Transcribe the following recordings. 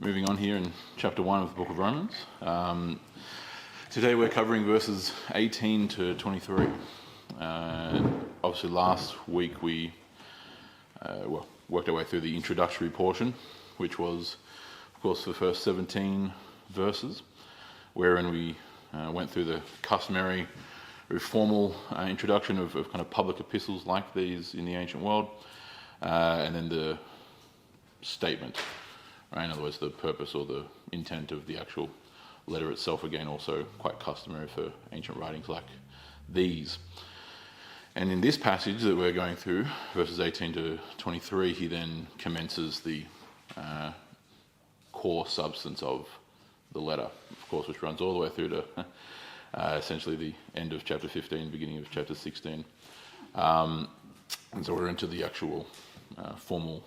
moving on here in chapter 1 of the book of Romans. Today we're covering verses 18 to 23. Obviously last week we worked our way through the introductory portion, which was, of course, the first 17 verses, wherein we went through the customary, very formal introduction of kind of public epistles like these in the ancient world, and then the statement, right? In other words, the purpose or the intent of the actual letter itself, again, also quite customary for ancient writings like these. And in this passage that we're going through, verses 18 to 23, he then commences the core substance of the letter, of course, which runs all the way through to essentially the end of chapter 15, beginning of chapter 16. And so we're into the actual formal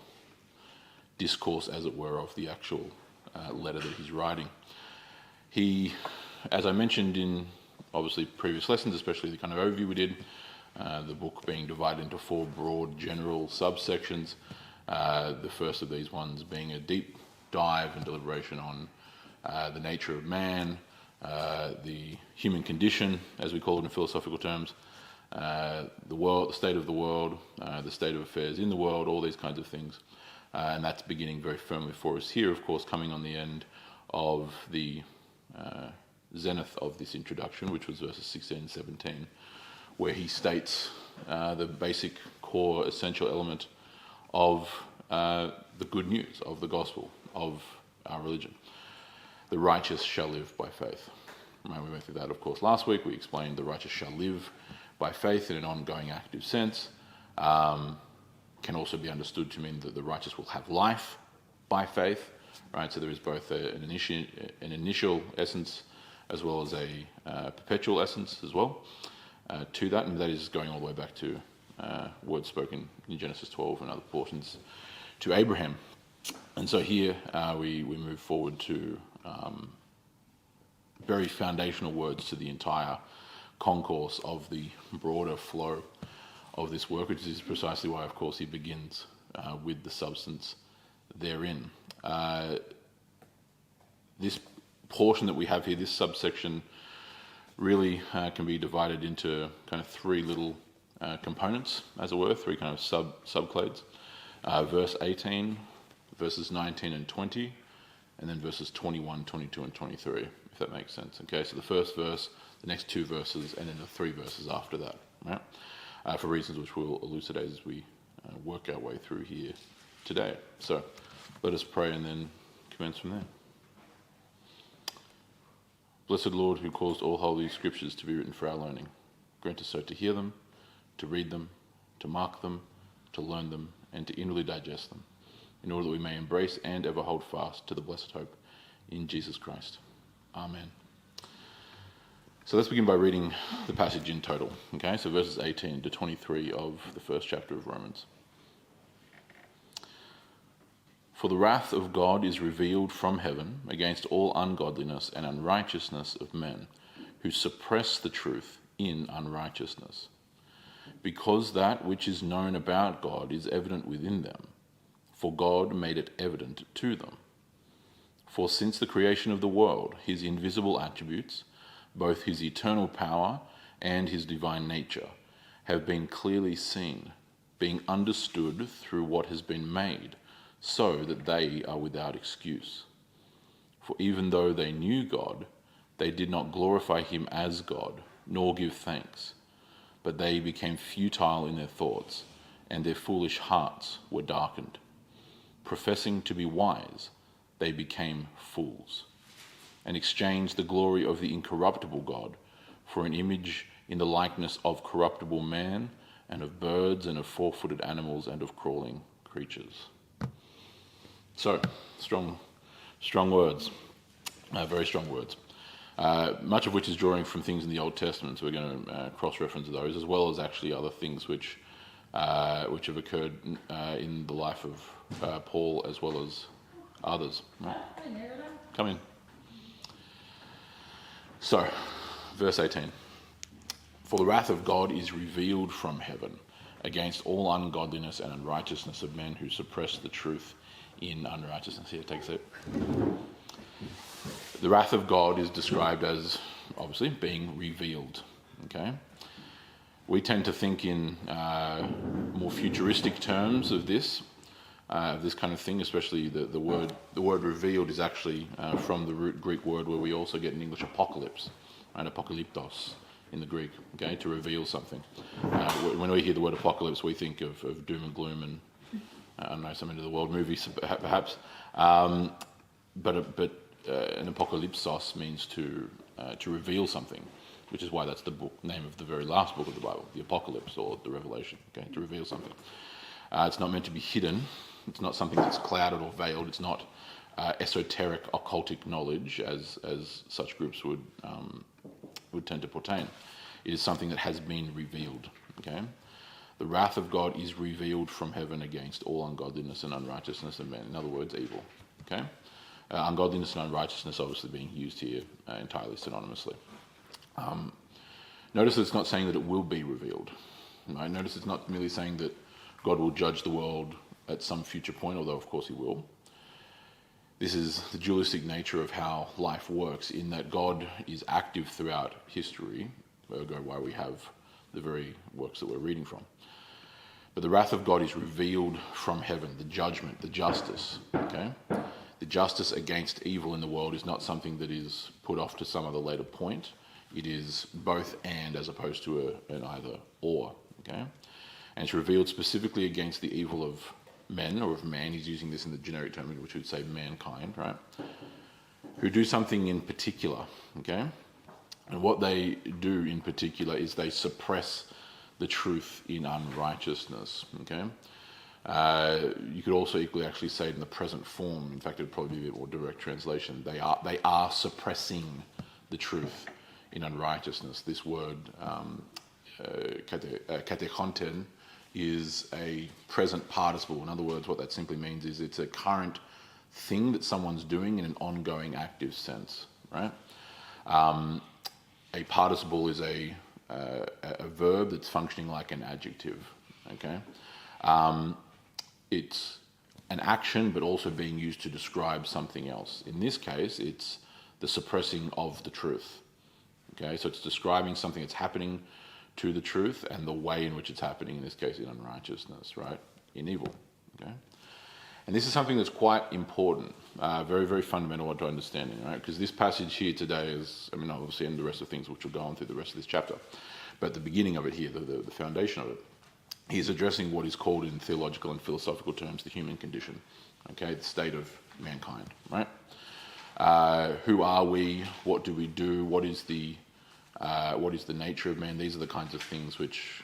discourse, as it were, of the actual letter that he's writing. He, as I mentioned in obviously previous lessons, especially the kind of overview we did, the book being divided into 4 broad general subsections, the first of these ones being a deep dive and deliberation on the nature of man, the human condition, as we call it in philosophical terms, the world, the state of the world, the state of affairs in the world, all these kinds of things. And that's beginning very firmly for us here, of course, coming on the end of the zenith of this introduction, which was verses 16 and 17, where he states the basic core essential element of the good news, of the gospel, of our religion. The righteous shall live by faith. Right, we went through that, of course, last week. We explained the righteous shall live by faith in an ongoing active sense. Can also be understood to mean that the righteous will have life by faith, right? So there is both an initial essence as well as a perpetual essence as well to that, and that is going all the way back to words spoken in Genesis 12 and other portions to Abraham. And so here we move forward to very foundational words to the entire concourse of the broader flow of this work, which is precisely why, of course, he begins with the substance therein. This portion that we have here, this subsection, really can be divided into kind of 3 little components, as it were, 3 kind of subclades. Verse 18, verses 19 and 20, and then verses 21, 22, and 23, if that makes sense. Okay, so the first verse, the next 2 verses, and then the 3 verses after that, right? For reasons which we'll elucidate as we work our way through here today. So let us pray and then commence from there. Blessed Lord, who caused all holy scriptures to be written for our learning, grant us so to hear them, to read them, to mark them, to learn them, and to inwardly digest them, in order that we may embrace and ever hold fast to the blessed hope in Jesus Christ. Amen. So let's begin by reading the passage in total. Okay, so verses 18 to 23 of the first chapter of Romans. For the wrath of God is revealed from heaven against all ungodliness and unrighteousness of men, who suppress the truth in unrighteousness, because that which is known about God is evident within them, for God made it evident to them. For since the creation of the world, his invisible attributes, both his eternal power and his divine nature, have been clearly seen, being understood through what has been made, so that they are without excuse. For even though they knew God, they did not glorify him as God, nor give thanks, but they became futile in their thoughts, and their foolish hearts were darkened. Professing to be wise, they became fools, and exchanged the glory of the incorruptible God for an image in the likeness of corruptible man, and of birds, and of 4-footed animals, and of crawling creatures. So, strong words, very strong words, much of which is drawing from things in the Old Testament, so we're going to cross-reference those, as well as actually other things which have occurred in the life of Paul, as well as others. Right? Come in. So, verse 18. For the wrath of God is revealed from heaven against all ungodliness and unrighteousness of men who suppress the truth in unrighteousness. Here, take a seat. The wrath of God is described as, obviously, being revealed. Okay? We tend to think in more futuristic terms of this kind of thing, especially the word revealed is actually from the root Greek word where we also get in English apocalypse, and apokalyptos in the Greek, okay, to reveal something. When we hear the word apocalypse, we think of doom and gloom and, I don't know, some end of the world movies, perhaps. But an apokalypsos means to reveal something, which is why that's the name of the very last book of the Bible, the Apocalypse or the Revelation, okay, to reveal something. It's not meant to be hidden. It's not something that's clouded or veiled. It's not esoteric, occultic knowledge, as such groups would tend to portray. It is something that has been revealed, okay? The wrath of God is revealed from heaven against all ungodliness and unrighteousness of men. In other words, evil, okay? Ungodliness and unrighteousness obviously being used here entirely synonymously. Notice that it's not saying that it will be revealed. Right? Notice it's not merely saying that God will judge the world at some future point, although of course he will. This is the dualistic nature of how life works, in that God is active throughout history, ergo why we have the very works that we're reading from. But the wrath of God is revealed from heaven, the judgment, the justice, okay? The justice against evil in the world is not something that is put off to some other later point. It is both and, as opposed to an either or, okay? And it's revealed specifically against the evil of men, or of man. He's using this in the generic term, which would say mankind, right? Who do something in particular, okay? And what they do in particular is they suppress the truth in unrighteousness, okay? You could also equally actually say it in the present form. In fact, it would probably be a bit more direct translation. They are suppressing the truth in unrighteousness. This word, katechonten, is a present participle. In other words, what that simply means is it's a current thing that someone's doing in an ongoing active sense, right? A participle is a verb that's functioning like an adjective, okay? It's an action, but also being used to describe something else. In this case, it's the suppressing of the truth, okay? So it's describing something that's happening to the truth and the way in which it's happening, in this case in unrighteousness, right? In evil, okay? And this is something that's quite important, very, very fundamental to understanding, right? Because this passage here today is, I mean, obviously, and the rest of things which will go on through the rest of this chapter, but the beginning of it here, the foundation of it, he's addressing what is called in theological and philosophical terms the human condition, okay? The state of mankind, right? Who are we? What do we do? What is the nature of man? These are the kinds of things which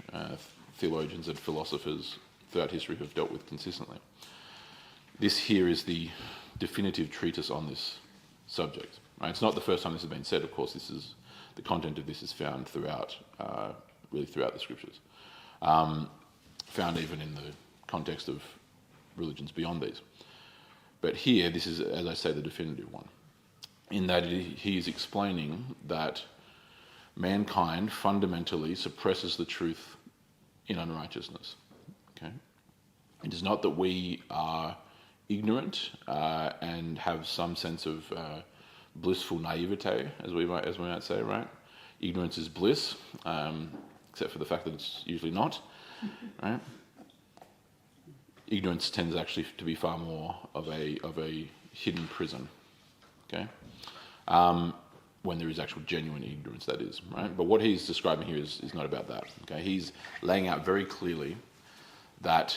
theologians and philosophers throughout history have dealt with consistently. This here is the definitive treatise on this subject. Right? It's not the first time this has been said. Of course, the content of this is found throughout the scriptures, found even in the context of religions beyond these. But here, this is, as I say, the definitive one, in that he is explaining that mankind fundamentally suppresses the truth in unrighteousness. Okay, it is not that we are ignorant and have some sense of blissful naivete, as we might say, right? Ignorance is bliss, except for the fact that it's usually not, right? Ignorance tends actually to be far more of a hidden prison. Okay. When there is actual genuine ignorance, that is, right? But what he's describing here is not about that, okay? He's laying out very clearly that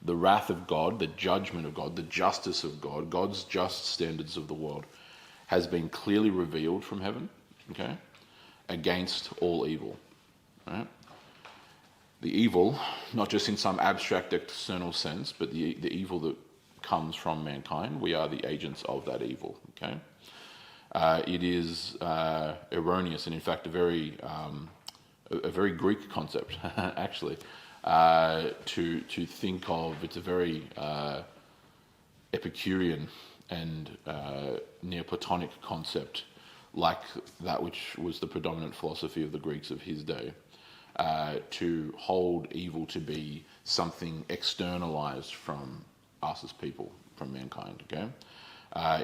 the wrath of God, the judgment of God, the justice of God, God's just standards of the world has been clearly revealed from heaven, okay, against all evil, right? The evil, not just in some abstract external sense, but the evil that comes from mankind, we are the agents of that evil, okay? It is erroneous and, in fact, a very Greek concept, actually, to think of. It's a very Epicurean and Neoplatonic concept, like that which was the predominant philosophy of the Greeks of his day, to hold evil to be something externalized from us as people, mankind. Okay,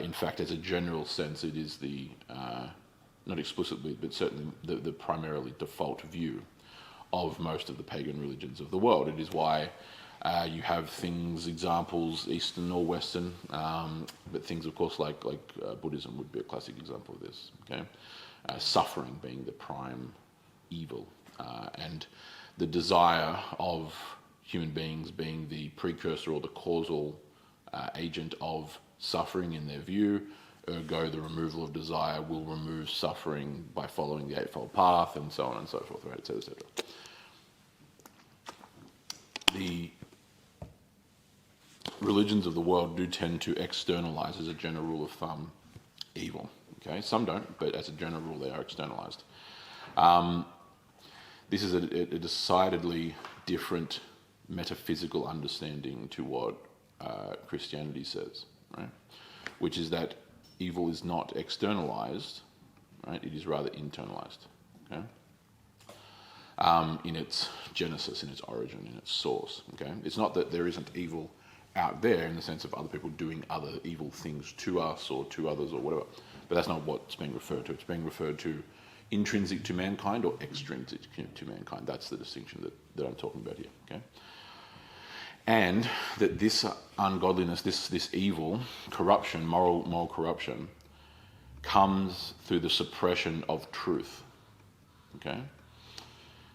in fact, as a general sense, it is the not explicitly, but certainly the primarily default view of most of the pagan religions of the world. It is why you have things, examples, Eastern or Western, but things, of course, like Buddhism would be a classic example of this. Okay, suffering being the prime evil, and the desire of human beings being the precursor or the causal agent of suffering in their view. Ergo, the removal of desire will remove suffering by following the Eightfold Path, and so on and so forth, right, etc., etc. The religions of the world do tend to externalize, as a general rule of thumb, evil. Okay, some don't, but as a general rule, they are externalized. This is a decidedly different metaphysical understanding to what Christianity says, right? Which is that evil is not externalized, right? It is rather internalized, okay? In its genesis, in its origin, in its source, okay? It's not that there isn't evil out there in the sense of other people doing other evil things to us or to others or whatever, but that's not what's being referred to. It's being referred to intrinsic to mankind or extrinsic to mankind. That's the distinction that I'm talking about here, okay? And that this ungodliness, this evil, corruption, moral corruption, comes through the suppression of truth. Okay?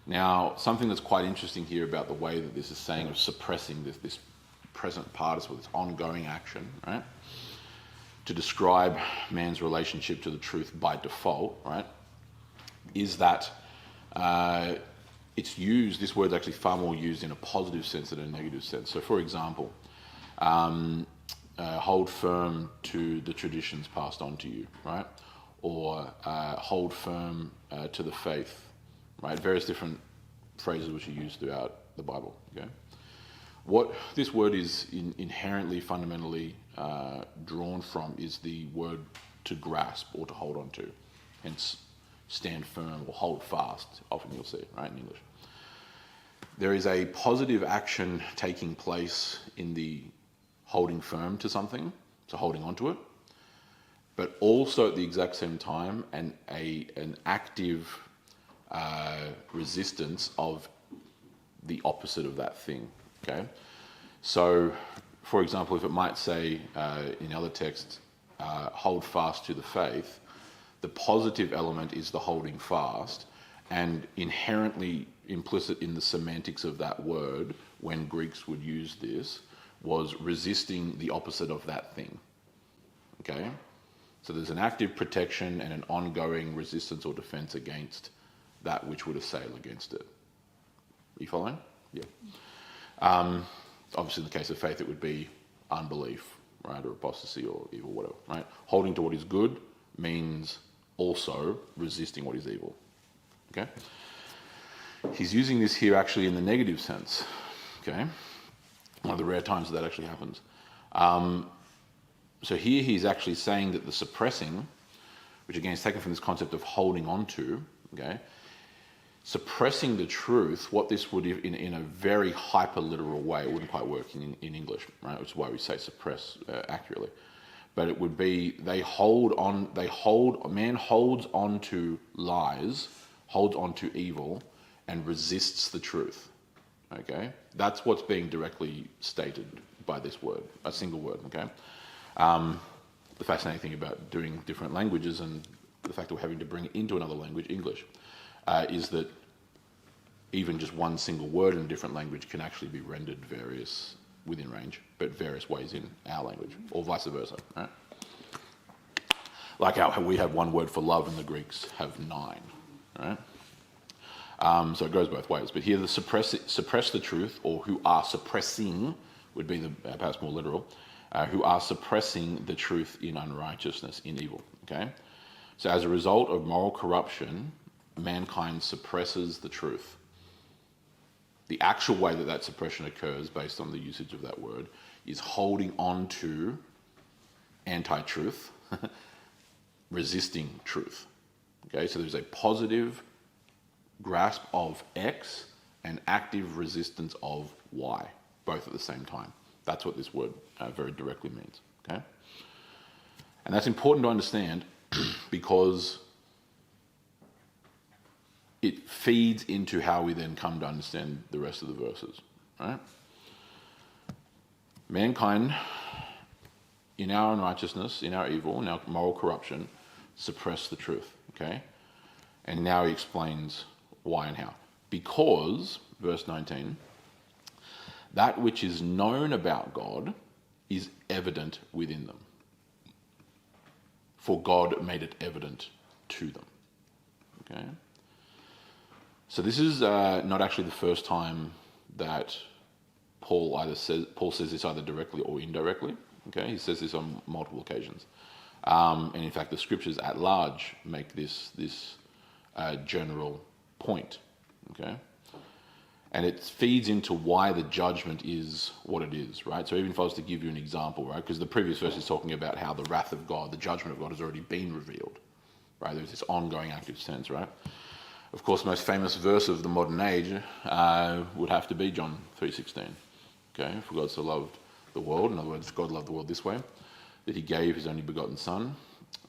Now, something that's quite interesting here about the way that this is saying of suppressing this present participle, this ongoing action, right? To describe man's relationship to the truth by default, right? Is that it's used, this word's actually far more used in a positive sense than a negative sense. So, for example, hold firm to the traditions passed on to you, right? Or hold firm to the faith, right? Various different phrases which are used throughout the Bible, okay? What this word is inherently, fundamentally drawn from is the word to grasp or to hold on to, hence stand firm or hold fast, often you'll see it, right, in English. There is a positive action taking place in the holding firm to something, so holding on to it, but also at the exact same time an active resistance of the opposite of that thing, okay? So, for example, if it might say in other texts, hold fast to the faith, the positive element is the holding fast, and inherently implicit in the semantics of that word, when Greeks would use this, was resisting the opposite of that thing. Okay? So there's an active protection and an ongoing resistance or defense against that which would assail against it. Are you following? Yeah. Obviously, in the case of faith, it would be unbelief, right, or apostasy or evil, whatever, right? Holding to what is good means also resisting what is evil. Okay? He's using this here actually in the negative sense. Okay? One of the rare times that actually happens. So here he's actually saying that the suppressing, which again is taken from this concept of holding on to, okay, suppressing the truth, what this would, in a very hyper-literal way, it wouldn't quite work in English, right, which is why we say suppress accurately. But it would be, man holds on to lies, holds on to evil, and resists the truth, okay? That's what's being directly stated by this word, a single word, okay? The fascinating thing about doing different languages and the fact that we're having to bring it into another language, English, is that even just one single word in a different language can actually be rendered within range, but various ways in our language, or vice versa, right? Like how we have one word for love and the Greeks have 9, right? So it goes both ways. But here the suppress the truth, or who are suppressing, would be the perhaps more literal, who are suppressing the truth in unrighteousness, in evil, okay? So as a result of moral corruption, mankind suppresses the truth. The actual way that suppression occurs, based on the usage of that word, is holding on to anti-truth, resisting truth. Okay, so there's a positive grasp of X and active resistance of Y, both at the same time. That's what this word very directly means. Okay, and that's important to understand because it feeds into how we then come to understand the rest of the verses. Right? Mankind, in our unrighteousness, in our evil, in our moral corruption, suppress the truth. Okay, and now he explains why and how. Because, verse 19, that which is known about God is evident within them. For God made it evident to them. Okay? So this is not actually the first time that Paul says this either directly or indirectly. Okay? He says this on multiple occasions. And in fact, the scriptures at large make this general point. Okay? And it feeds into why the judgment is what it is, right? So even if I was to give you an example, right? Because the previous verse is talking about how the wrath of God, the judgment of God has already been revealed, right? There's this ongoing active sense, right? Of course, the most famous verse of the modern age would have to be John 3:16. Okay? For God so loved the world, in other words, God loved the world this way, that he gave his only begotten Son,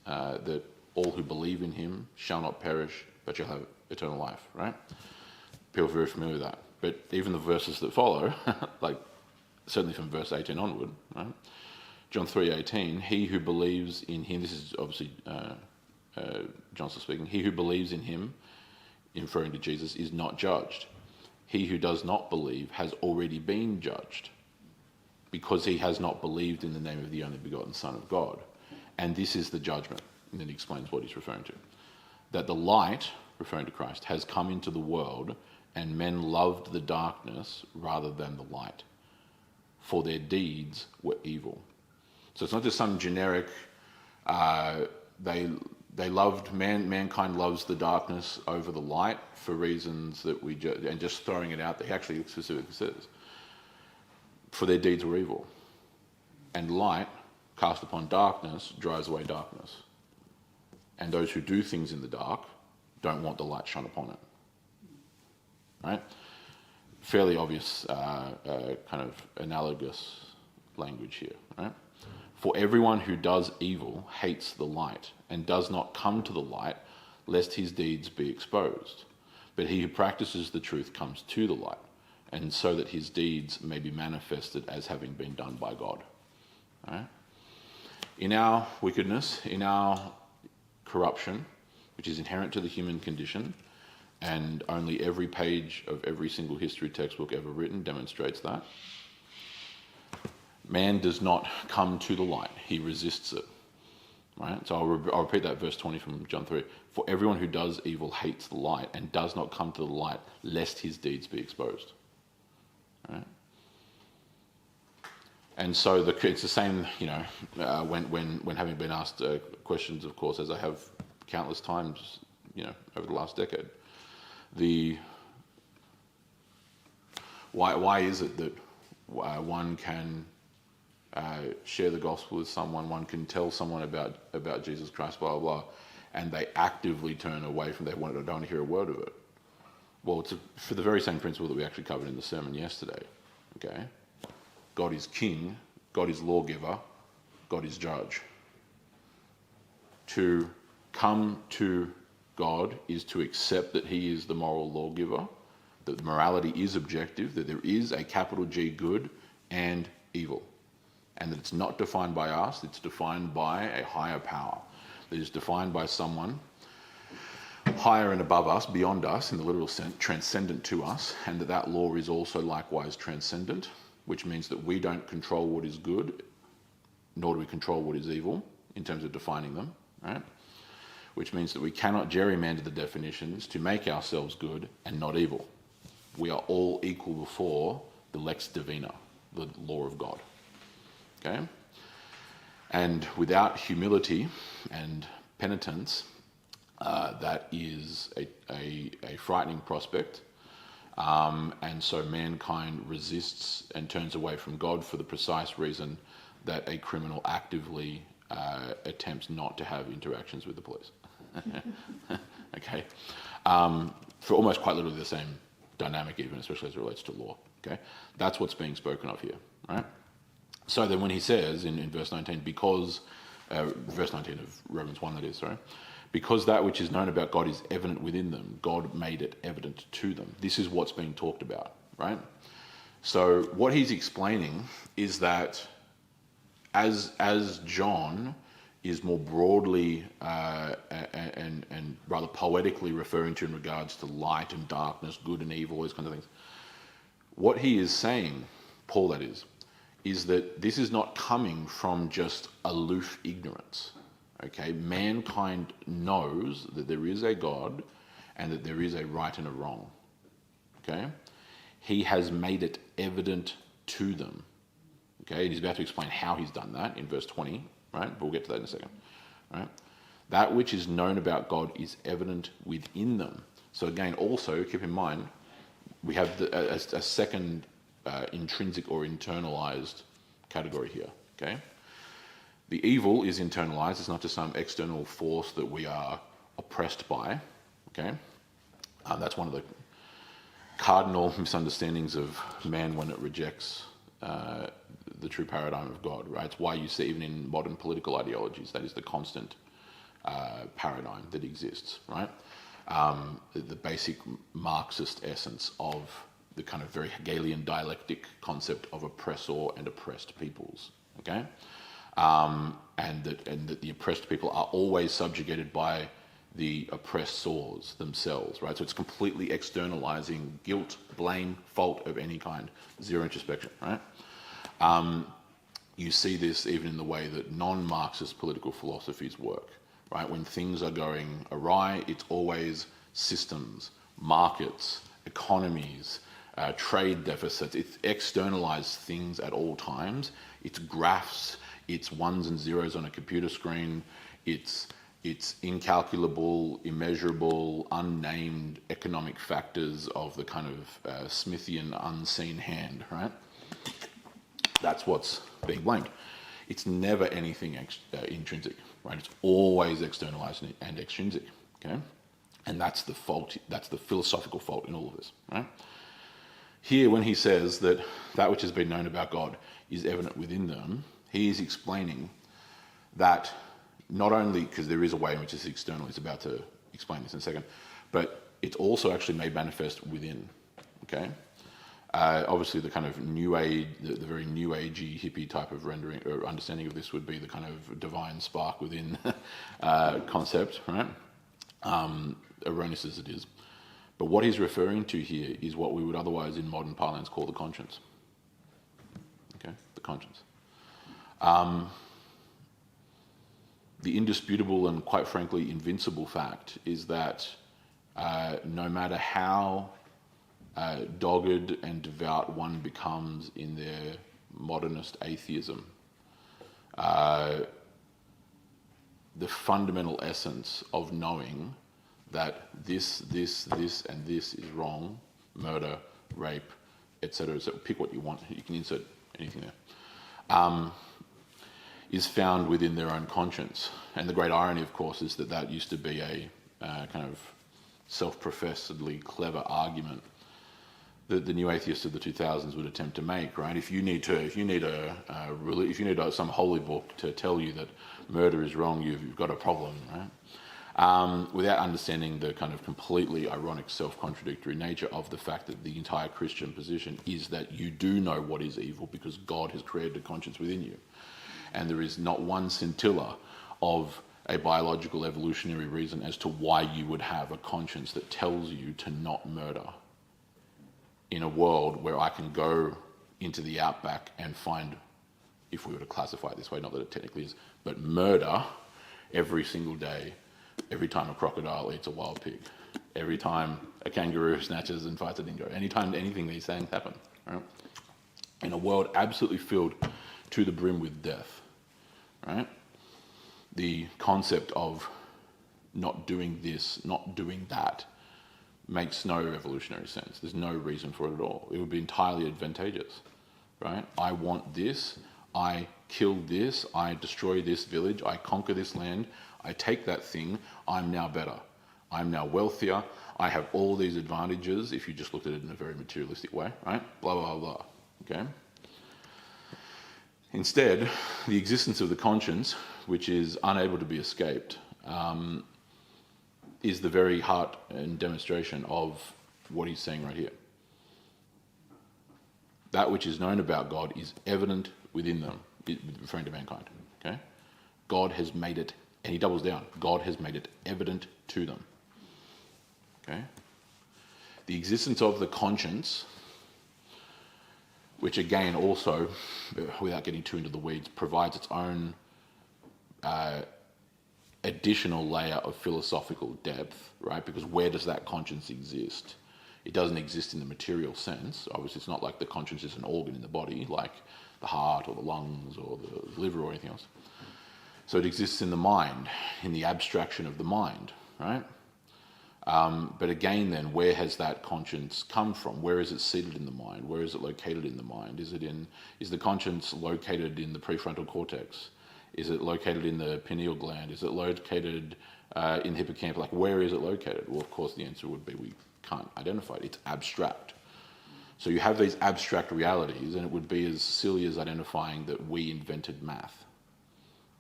that all who believe in him shall not perish, but shall have eternal life, right? People are very familiar with that. But even the verses that follow, like certainly from verse 18 onward, right? John 3:18, he who believes in him, this is obviously Johnson speaking, he who believes in him, referring to Jesus, is not judged. He who does not believe has already been judged because he has not believed in the name of the only begotten Son of God. And this is the judgment. And then he explains what he's referring to. That the light, referring to Christ, has come into the world, and men loved the darkness rather than the light, for their deeds were evil. So it's not just some generic, they loved, mankind loves the darkness over the light for reasons that and just throwing it out there, he actually specifically says, for their deeds were evil. And light cast upon darkness drives away darkness. And those who do things in the dark don't want the light shone upon it. Right? Fairly obvious kind of analogous language here. Right? For everyone who does evil hates the light and does not come to the light lest his deeds be exposed. But he who practices the truth comes to the light, and so that his deeds may be manifested as having been done by God. Right? In our wickedness, in our corruption, which is inherent to the human condition, and only every page of every single history textbook ever written demonstrates that. Man does not come to the light, he resists it. Right? So I'll repeat that verse 20 from John 3. For everyone who does evil hates the light and does not come to the light, lest his deeds be exposed. Right? And so it's the same, when having been asked questions, of course, as I have countless times, over the last decade. Why is it that one can share the gospel with someone, one can tell someone about Jesus Christ, blah, blah, blah, and they actively turn away from that, don't want to hear a word of it? Well, it's for the very same principle that we actually covered in the sermon yesterday. Okay? God is king, God is lawgiver, God is judge. To come to God is to accept that he is the moral lawgiver, that morality is objective, that there is a capital G good and evil, and that it's not defined by us, it's defined by a higher power, that is defined by someone higher and above us, beyond us, in the literal sense, transcendent to us, and that law is also likewise transcendent, which means that we don't control what is good, nor do we control what is evil, in terms of defining them, right? Which means that we cannot gerrymander the definitions to make ourselves good and not evil. We are all equal before the lex divina, the law of God. Okay? And without humility and penitence, that is a frightening prospect. And so mankind resists and turns away from God for the precise reason that a criminal actively attempts not to have interactions with the police. Okay? For almost quite literally the same dynamic even, especially as it relates to law. Okay? That's what's being spoken of here, right? So then when he says in verse 19, because, verse 19 of Romans 1 that is, sorry, because that which is known about God is evident within them, God made it evident to them. This is what's being talked about, right? So what he's explaining is that as John is more broadly and rather poetically referring to in regards to light and darkness, good and evil, those kinds of things, what he is saying, Paul that is that this is not coming from just aloof ignorance. Okay, mankind knows that there is a God and that there is a right and a wrong. Okay, he has made it evident to them. Okay, and he's about to explain how he's done that in verse 20, right? But we'll get to that in a second. Right? That which is known about God is evident within them. So again, also keep in mind, we have a second intrinsic or internalized category here. Okay. The evil is internalized. It's not just some external force that we are oppressed by. Okay, that's one of the cardinal misunderstandings of man when it rejects the true paradigm of God. Right, it's why you see even in modern political ideologies that is the constant paradigm that exists. Right, the basic Marxist essence of the kind of very Hegelian dialectic concept of oppressor and oppressed peoples. Okay. And that the oppressed people are always subjugated by the oppressors themselves, right? So it's completely externalizing guilt, blame, fault of any kind, zero introspection, right? You see this even in the way that non-Marxist political philosophies work, right? When things are going awry, it's always systems, markets, economies, trade deficits. It's externalized things at all times. It's graphs. It's ones and zeros on a computer screen. It's incalculable, immeasurable, unnamed economic factors of the kind of Smithian unseen hand, right? That's what's being blamed. It's never anything intrinsic, right? It's always externalized and extrinsic, okay? And that's the fault. That's the philosophical fault in all of this, right? Here, when he says that which has been known about God is evident within them, he is explaining that not only, because there is a way in which it's external, he's about to explain this in a second, but it's also actually made manifest within, okay? Obviously the kind of new age, the very new agey hippie type of rendering or understanding of this would be the kind of divine spark within concept, right? Erroneous as it is. But what he's referring to here is what we would otherwise in modern parlance call the conscience. Okay, the conscience. The indisputable and quite frankly invincible fact is that no matter how dogged and devout one becomes in their modernist atheism, the fundamental essence of knowing that this, and this is wrong, murder, rape, etc., so pick what you want, you can insert anything there, is found within their own conscience. And the great irony, of course, is that used to be a kind of self-professedly clever argument that the new atheists of the 2000s would attempt to make, right? If you need some holy book to tell you that murder is wrong, you've got a problem, right? Without understanding the kind of completely ironic self-contradictory nature of the fact that the entire Christian position is that you do know what is evil because God has created a conscience within you. And there is not one scintilla of a biological evolutionary reason as to why you would have a conscience that tells you to not murder in a world where I can go into the outback and find, if we were to classify it this way, not that it technically is, but murder every single day, every time a crocodile eats a wild pig, every time a kangaroo snatches and fights a dingo, anytime anything these things happen, right? In a world absolutely filled to the brim with death, right? The concept of not doing this, not doing that, makes no evolutionary sense. There's no reason for it at all. It would be entirely advantageous, right? I want this, I kill this, I destroy this village, I conquer this land, I take that thing, I'm now better. I'm now wealthier, I have all these advantages, if you just looked at it in a very materialistic way, right? Blah, blah, blah, okay? Instead, the existence of the conscience, which is unable to be escaped, is the very heart and demonstration of what he's saying right here. That which is known about God is evident within them, referring to mankind. Okay, God has made it, and he doubles down. God has made it evident to them. Okay, the existence of the conscience, which again also, without getting too into the weeds, provides its own additional layer of philosophical depth, right? Because where does that conscience exist? It doesn't exist in the material sense. Obviously, it's not like the conscience is an organ in the body, like the heart or the lungs or the liver or anything else. So it exists in the mind, in the abstraction of the mind, right? But again, then, where has that conscience come from? Where is it seated in the mind? Where is it located in the mind? Is the conscience located in the prefrontal cortex? Is it located in the pineal gland? Is it located in the hippocampus? Like, where is it located? Well, of course, the answer would be we can't identify it. It's abstract. So you have these abstract realities, and it would be as silly as identifying that we invented math,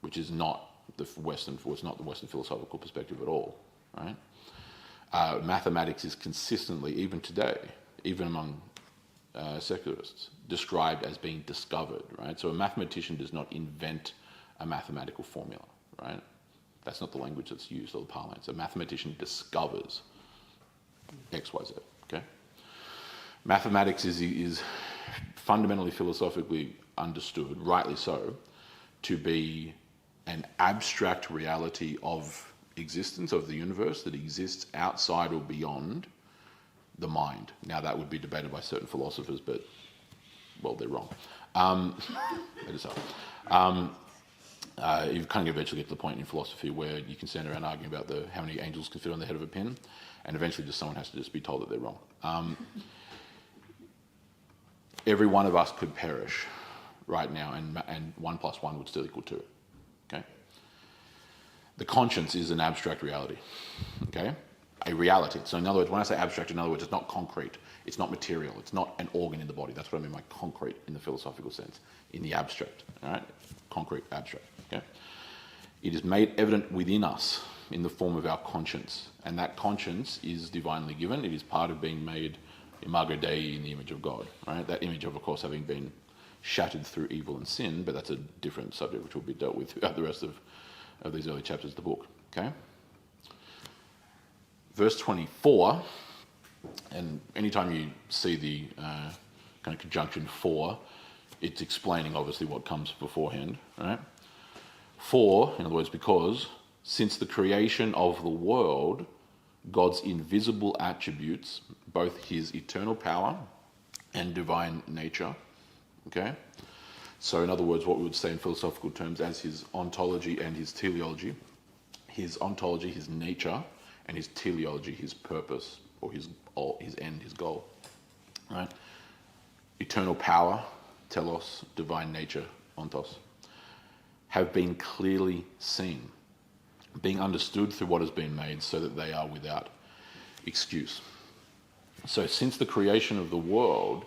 which is not the Western philosophical perspective at all, right? Mathematics is consistently, even today, even among secularists, described as being discovered, right? So a mathematician does not invent a mathematical formula, right? That's not the language that's used or the parlance. A mathematician discovers X, Y, Z, okay? Mathematics is fundamentally philosophically understood, rightly so, to be an abstract reality of existence, of the universe, that exists outside or beyond the mind. Now, that would be debated by certain philosophers, but, well, they're wrong. That is so. You kind of eventually get to the point in philosophy where you can stand around arguing about how many angels can fit on the head of a pin, and eventually just someone has to just be told that they're wrong. Every one of us could perish right now, and 1 + 1 would still equal 2. Okay? The conscience is an abstract reality. Okay? A reality. So in other words, when I say abstract, in other words, it's not concrete. It's not material. It's not an organ in the body. That's what I mean by concrete in the philosophical sense. In the abstract. All right? Concrete, abstract. Okay? It is made evident within us in the form of our conscience. And that conscience is divinely given. It is part of being made imago Dei, in the image of God. Right? That image of course, having been shattered through evil and sin, but that's a different subject which will be dealt with throughout the rest of these early chapters of the book. Okay? Verse 24, and anytime you see the kind of conjunction for, it's explaining obviously what comes beforehand, right? For, in other words, because, since the creation of the world, God's invisible attributes, both his eternal power and divine nature, okay? So in other words, what we would say in philosophical terms as his ontology and his teleology, his ontology, his nature, and his teleology, his purpose, or his end, his goal, right? Eternal power, telos, divine nature, ontos, have been clearly seen, being understood through what has been made, so that they are without excuse. So since the creation of the world,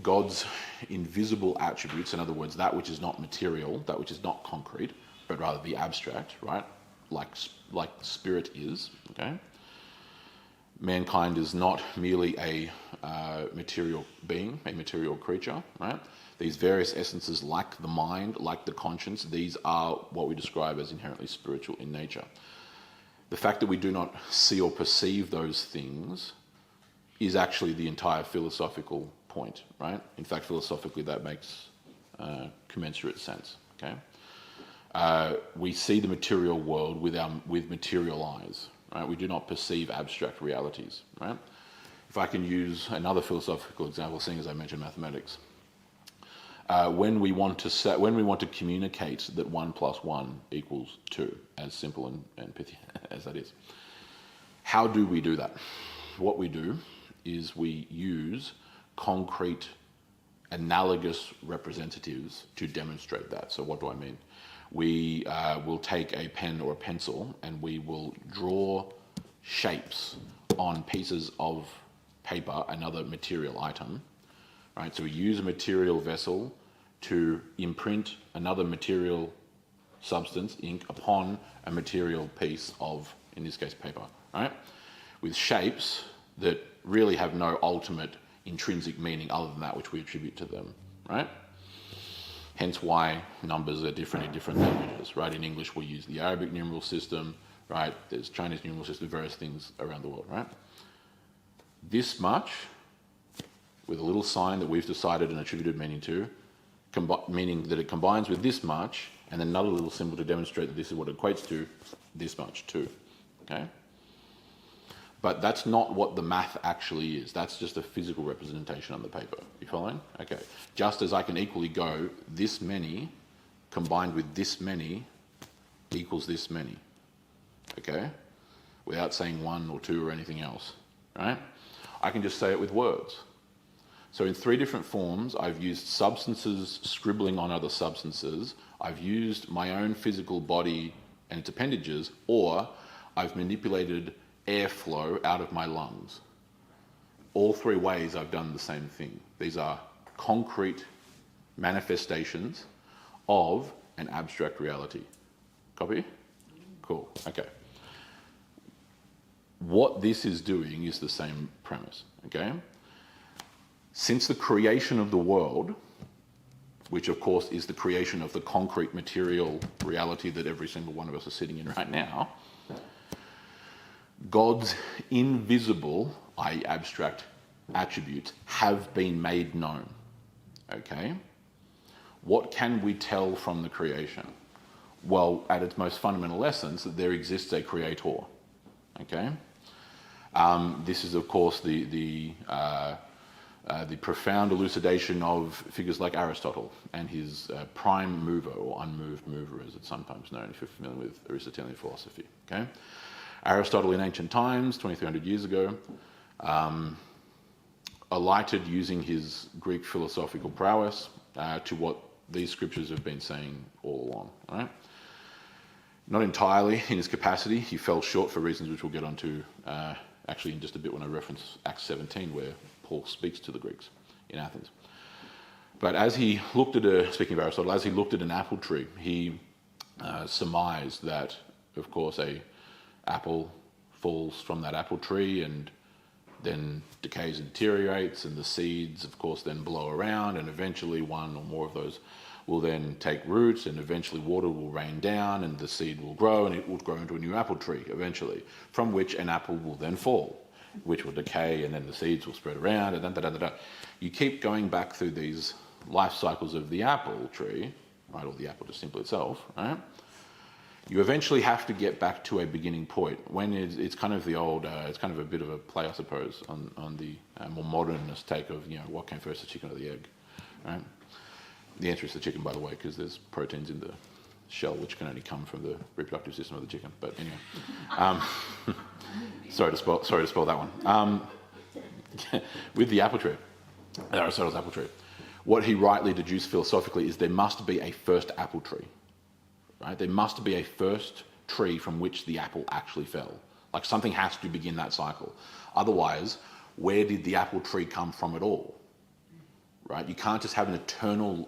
God's invisible attributes, in other words, that which is not material, that which is not concrete, but rather the abstract, right? Like spirit is, okay? Mankind is not merely a material being, a material creature, right? These various essences, like the mind, like the conscience, these are what we describe as inherently spiritual in nature. The fact that we do not see or perceive those things is actually the entire philosophical point, right? In fact, philosophically, that makes commensurate sense, okay? We see the material world with material eyes, right? We do not perceive abstract realities, right? If I can use another philosophical example, seeing as I mentioned mathematics, when we want to communicate that 1 + 1 equals 2, as simple and pithy as that is, how do we do that? What we do is we use concrete, analogous representatives to demonstrate that. So what do I mean? We will take a pen or a pencil and we will draw shapes on pieces of paper, another material item, right? So we use a material vessel to imprint another material substance, ink, upon a material piece of, in this case, paper, right? With shapes that really have no ultimate intrinsic meaning other than that which we attribute to them, right? Hence why numbers are different in different languages, right? In English, we use the Arabic numeral system, right? There's Chinese numeral system, various things around the world, right? This much, with a little sign that we've decided and attributed meaning to, meaning that it combines with this much, and then another little symbol to demonstrate that this is what it equates to, this much too, okay? But that's not what the math actually is. That's just a physical representation on the paper. You following? Okay. Just as I can equally go, this many combined with this many equals this many, okay? Without saying 1 or 2 or anything else, right? I can just say it with words. So in 3 different forms, I've used substances scribbling on other substances, I've used my own physical body and its appendages, or I've manipulated airflow out of my lungs. All 3 ways I've done the same thing. These are concrete manifestations of an abstract reality. Copy? Cool, okay. What this is doing is the same premise, okay? Since the creation of the world, which of course is the creation of the concrete material reality that every single one of us is sitting in right now, God's invisible, i.e. abstract attributes have been made known, okay? What can we tell from the creation? Well, at its most fundamental essence, that there exists a creator, okay? This is, of course, the profound elucidation of figures like Aristotle and his prime mover, or unmoved mover, as it's sometimes known, if you're familiar with Aristotelian philosophy, okay? Aristotle in ancient times, 2,300 years ago, alighted using his Greek philosophical prowess to what these scriptures have been saying all along, right? Not entirely in his capacity. He fell short for reasons which we'll get onto actually in just a bit when I reference Acts 17, where Paul speaks to the Greeks in Athens. But as he looked at speaking of Aristotle, as he looked at an apple tree, he surmised that, of course, a apple falls from that apple tree and then decays and deteriorates, and the seeds, of course, then blow around, and eventually one or more of those will then take roots, and eventually water will rain down, and the seed will grow, and it will grow into a new apple tree eventually, from which an apple will then fall, which will decay, and then the seeds will spread around, and then you keep going back through these life cycles of the apple tree, right, or the apple just simply itself, right? You eventually have to get back to a beginning point. When it's kind of the old, it's kind of a bit of a play, I suppose, on the more modernist take of, you know, what came first, the chicken or the egg, right? The answer is the chicken, by the way, because there's proteins in the shell which can only come from the reproductive system of the chicken. But anyway, sorry to spoil that one. With the apple tree, Aristotle's apple tree, what he rightly deduced philosophically is there must be a first apple tree. Right? There must be a first tree from which the apple actually fell. Like something has to begin that cycle. Otherwise, where did the apple tree come from at all? Right? You can't just have an eternal,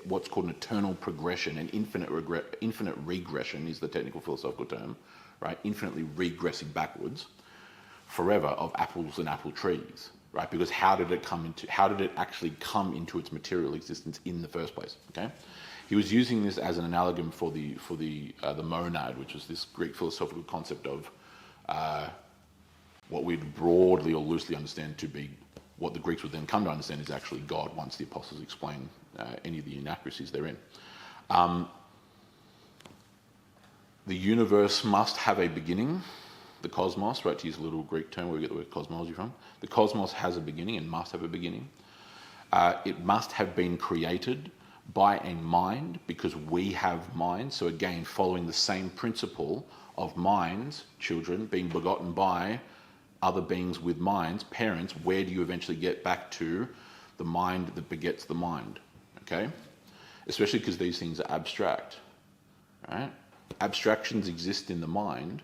what's called an eternal progression, an infinite regression is the technical philosophical term, right? Infinitely regressing backwards forever of apples and apple trees, right? Because how did it actually come into its material existence in the first place? Okay. He was using this as an analogum for the monad, which is this Greek philosophical concept of what we'd broadly or loosely understand to be what the Greeks would then come to understand is actually God once the apostles explain any of the inaccuracies therein. The universe must have a beginning. The cosmos, right, to use a little Greek term where we get the word cosmology from. The cosmos has a beginning and must have a beginning. It must have been created by a mind, because we have minds. So again, following the same principle of minds, children being begotten by other beings with minds, parents, where do you eventually get back to the mind that begets the mind? Okay? Especially because these things are abstract, right? Abstractions exist in the mind,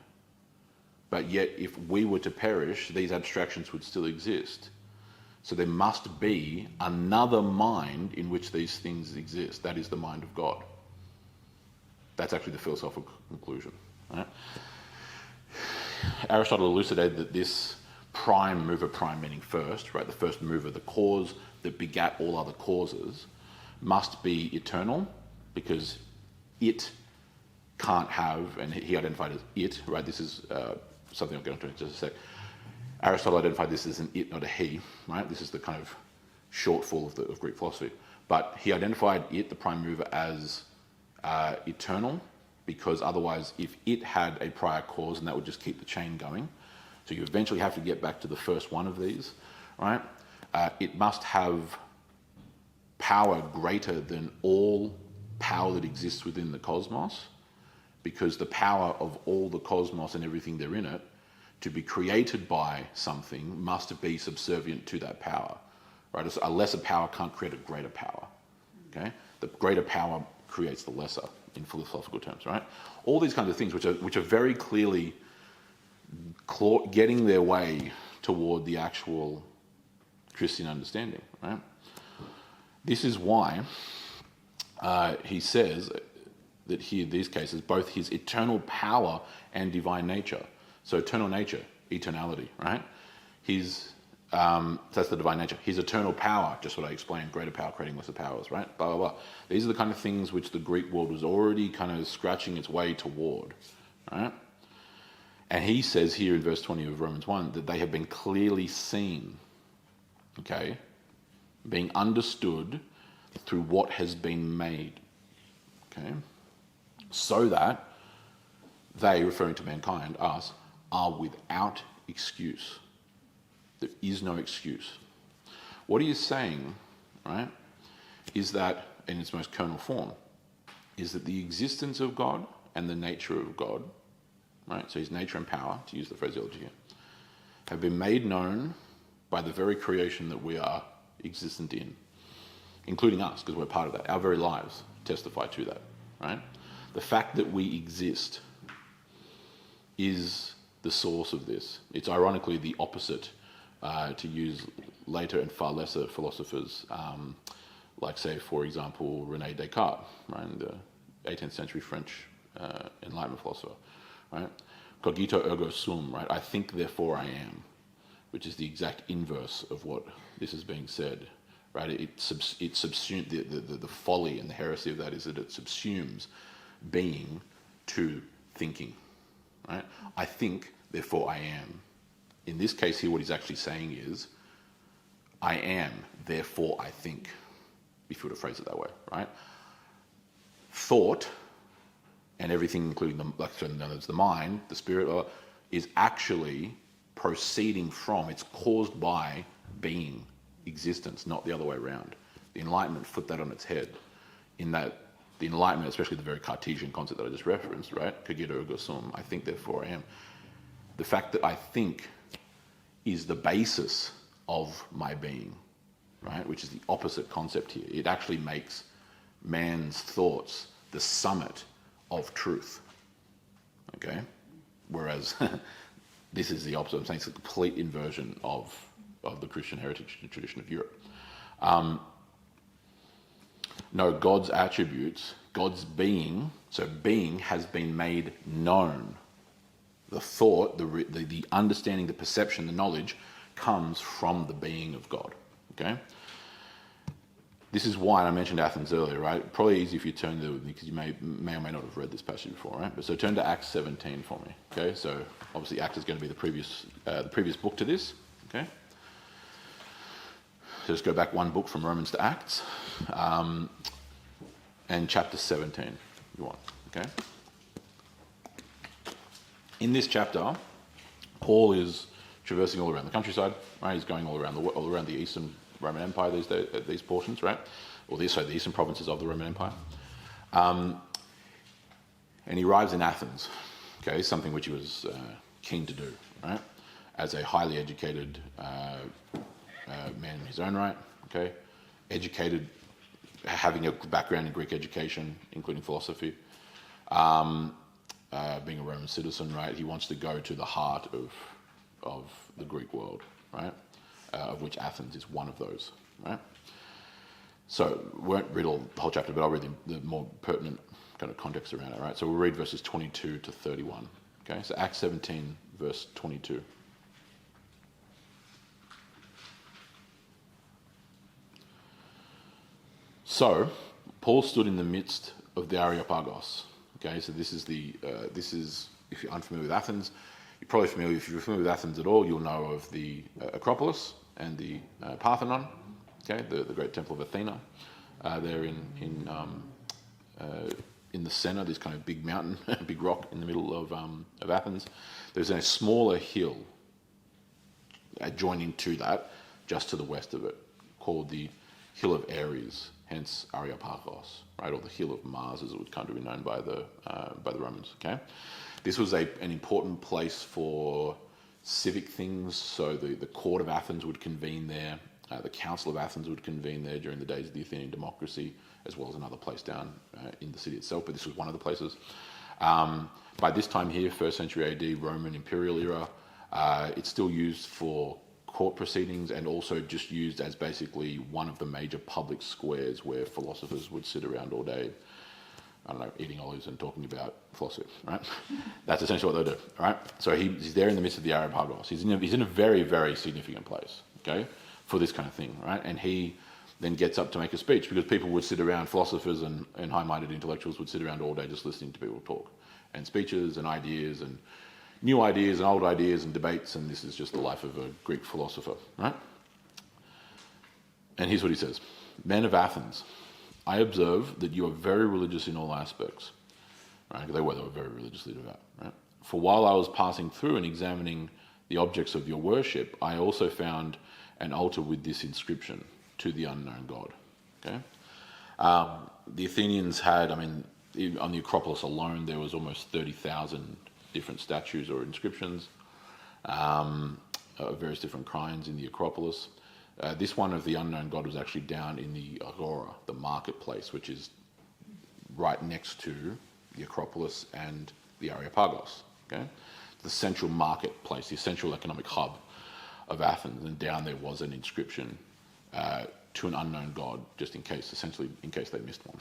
but yet if we were to perish, these abstractions would still exist. So there must be another mind in which these things exist. That is the mind of God. That's actually the philosophical conclusion. Right? Aristotle elucidated that this prime mover, prime meaning first, right? The first mover, the cause that begat all other causes, must be eternal, because it can't have, and he identified as it, right? This is something I'll get into in just a sec. Aristotle identified this as an it, not a he, right? This is the kind of shortfall of Greek philosophy. But he identified it, the prime mover, as eternal, because otherwise, if it had a prior cause, and that would just keep the chain going. So you eventually have to get back to the first one of these, right? It must have power greater than all power that exists within the cosmos, because the power of all the cosmos and everything there in it, to be created by something, must be subservient to that power, right? A lesser power can't create a greater power, okay? The greater power creates the lesser, in philosophical terms, right? All these kinds of things, which are very clearly getting their way toward the actual Christian understanding, right? This is why he says that here, in these cases, both his eternal power and divine nature. So eternal nature, eternality, right? That's the divine nature. His eternal power, just what I explained, greater power creating lesser powers, right? Blah, blah, blah. These are the kind of things which the Greek world was already kind of scratching its way toward, right? And he says here in verse 20 of Romans 1 that they have been clearly seen, okay? Being understood through what has been made, okay? So that they, referring to mankind, us, are without excuse. There is no excuse. What he is saying, right, is that, in its most kernel form, is that the existence of God and the nature of God, right, so his nature and power, to use the phraseology here, have been made known by the very creation that we are existent in, including us, because we're part of that. Our very lives testify to that, right? The fact that we exist is the source of this. It's ironically the opposite, to use later and far lesser philosophers, like, say, for example, René Descartes, right, the 18th century French Enlightenment philosopher, right? Cogito ergo sum, right? I think, therefore I am, which is the exact inverse of what this is being said, right? It subsumes the folly and the heresy of that is that it subsumes being to thinking, right? I think, therefore I am. In this case here, what he's actually saying is, I am, therefore I think, if you were to phrase it that way, right? Thought, and everything including the mind, the spirit, is actually proceeding from, it's caused by being, existence, not the other way around. The Enlightenment flipped that on its head, in that the Enlightenment, especially the very Cartesian concept that I just referenced, right? Cogito ergo sum, I think, therefore I am. The fact that I think is the basis of my being, right? Which is the opposite concept here. It actually makes man's thoughts the summit of truth, okay? Whereas this is the opposite. I'm saying it's a complete inversion of the Christian heritage tradition of Europe. No, God's attributes, God's being, so being has been made known. The thought, the understanding, the perception, the knowledge comes from the being of God, okay? This is why, and I mentioned Athens earlier, right? Probably easy if you turn to, because you may or may not have read this passage before, right? But so turn to Acts 17 for me, okay? So obviously Acts is going to be the previous book to this, okay? So just go back one book from Romans to Acts, and chapter 17, if you want, okay? In this chapter, Paul is traversing all around the countryside, right? He's going all around the Eastern Roman Empire, these portions, right? Or the Eastern provinces of the Roman Empire. And he arrives in Athens, okay? Something which he was keen to do, right? As a highly educated man in his own right, okay? Educated, having a background in Greek education, including philosophy. Being a Roman citizen, right? He wants to go to the heart of the Greek world, right? of which Athens is one of those, right? So we won't read the whole chapter, but I'll read the more pertinent kind of context around it, right? So we'll read verses 22 to 31. Okay, so Acts 17, verse 22. So Paul stood in the midst of the Areopagus. Okay, so this is if you're unfamiliar with Athens, you're probably familiar. If you're familiar with Athens at all, you'll know of the Acropolis and the Parthenon. Okay, the great temple of Athena. There in the centre, this kind of big mountain, big rock in the middle of Athens. There's a smaller hill adjoining to that, just to the west of it, called the Hill of Ares, hence Areopagus, right, or the Hill of Mars, as it would come to be known by the Romans. Okay, this was an important place for civic things. So the court of Athens would convene there. The Council of Athens would convene there during the days of the Athenian democracy, as well as another place down in the city itself, but this was one of the places. By this time here, 1st century AD, Roman imperial era, it's still used for court proceedings and also just used as basically one of the major public squares where philosophers would sit around all day, I don't know, eating olives and talking about philosophy, right? That's essentially what they do, right? So he's there in the midst of the Areopagus. He's in a very, very significant place, okay, for this kind of thing, right? And he then gets up to make a speech because people would sit around, philosophers and high-minded intellectuals would sit around all day just listening to people talk and speeches and ideas and new ideas and old ideas and debates, and this is just the life of a Greek philosopher, right? And here's what he says. Men of Athens, I observe that you are very religious in all aspects. Right? They were very religiously devout, right? For while I was passing through and examining the objects of your worship, I also found an altar with this inscription, to the unknown God. Okay, the Athenians had, on the Acropolis alone, there was almost 30,000 different statues or inscriptions of various different kinds in the Acropolis. This one of the unknown God was actually down in the Agora, the marketplace, which is right next to the Acropolis and the Areopagus. Okay, the central marketplace, the central economic hub of Athens, and down there was an inscription to an unknown God, just in case, essentially in case they missed one.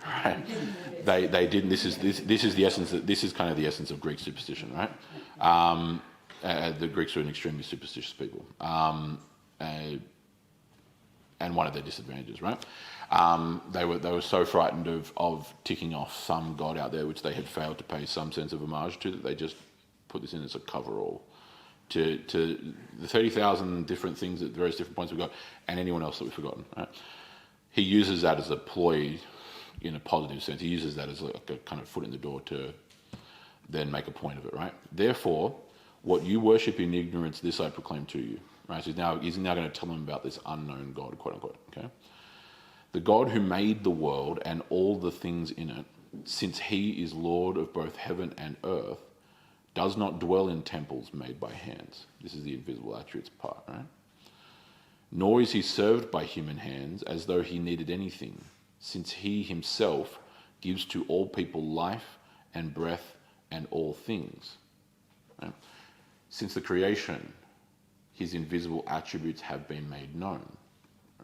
Right? They didn't. This is the essence. This is kind of the essence of Greek superstition, right? The Greeks were an extremely superstitious people, and one of their disadvantages, right? They were so frightened of ticking off some god out there which they had failed to pay some sense of homage to that they just put this in as a coverall to the 30,000 different things at various different points we've got, and anyone else that we've forgotten. Right? He uses that as a ploy in a positive sense. He uses that as like a kind of foot in the door to then make a point of it, right? Therefore, what you worship in ignorance, this I proclaim to you. Right? So he's now going to tell them about this unknown God, quote unquote. Okay, the God who made the world and all the things in it, since he is Lord of both heaven and earth, does not dwell in temples made by hands. This is the invisible attributes part, right? Nor is he served by human hands as though he needed anything, since he himself gives to all people life and breath and all things. Right? Since the creation, his invisible attributes have been made known,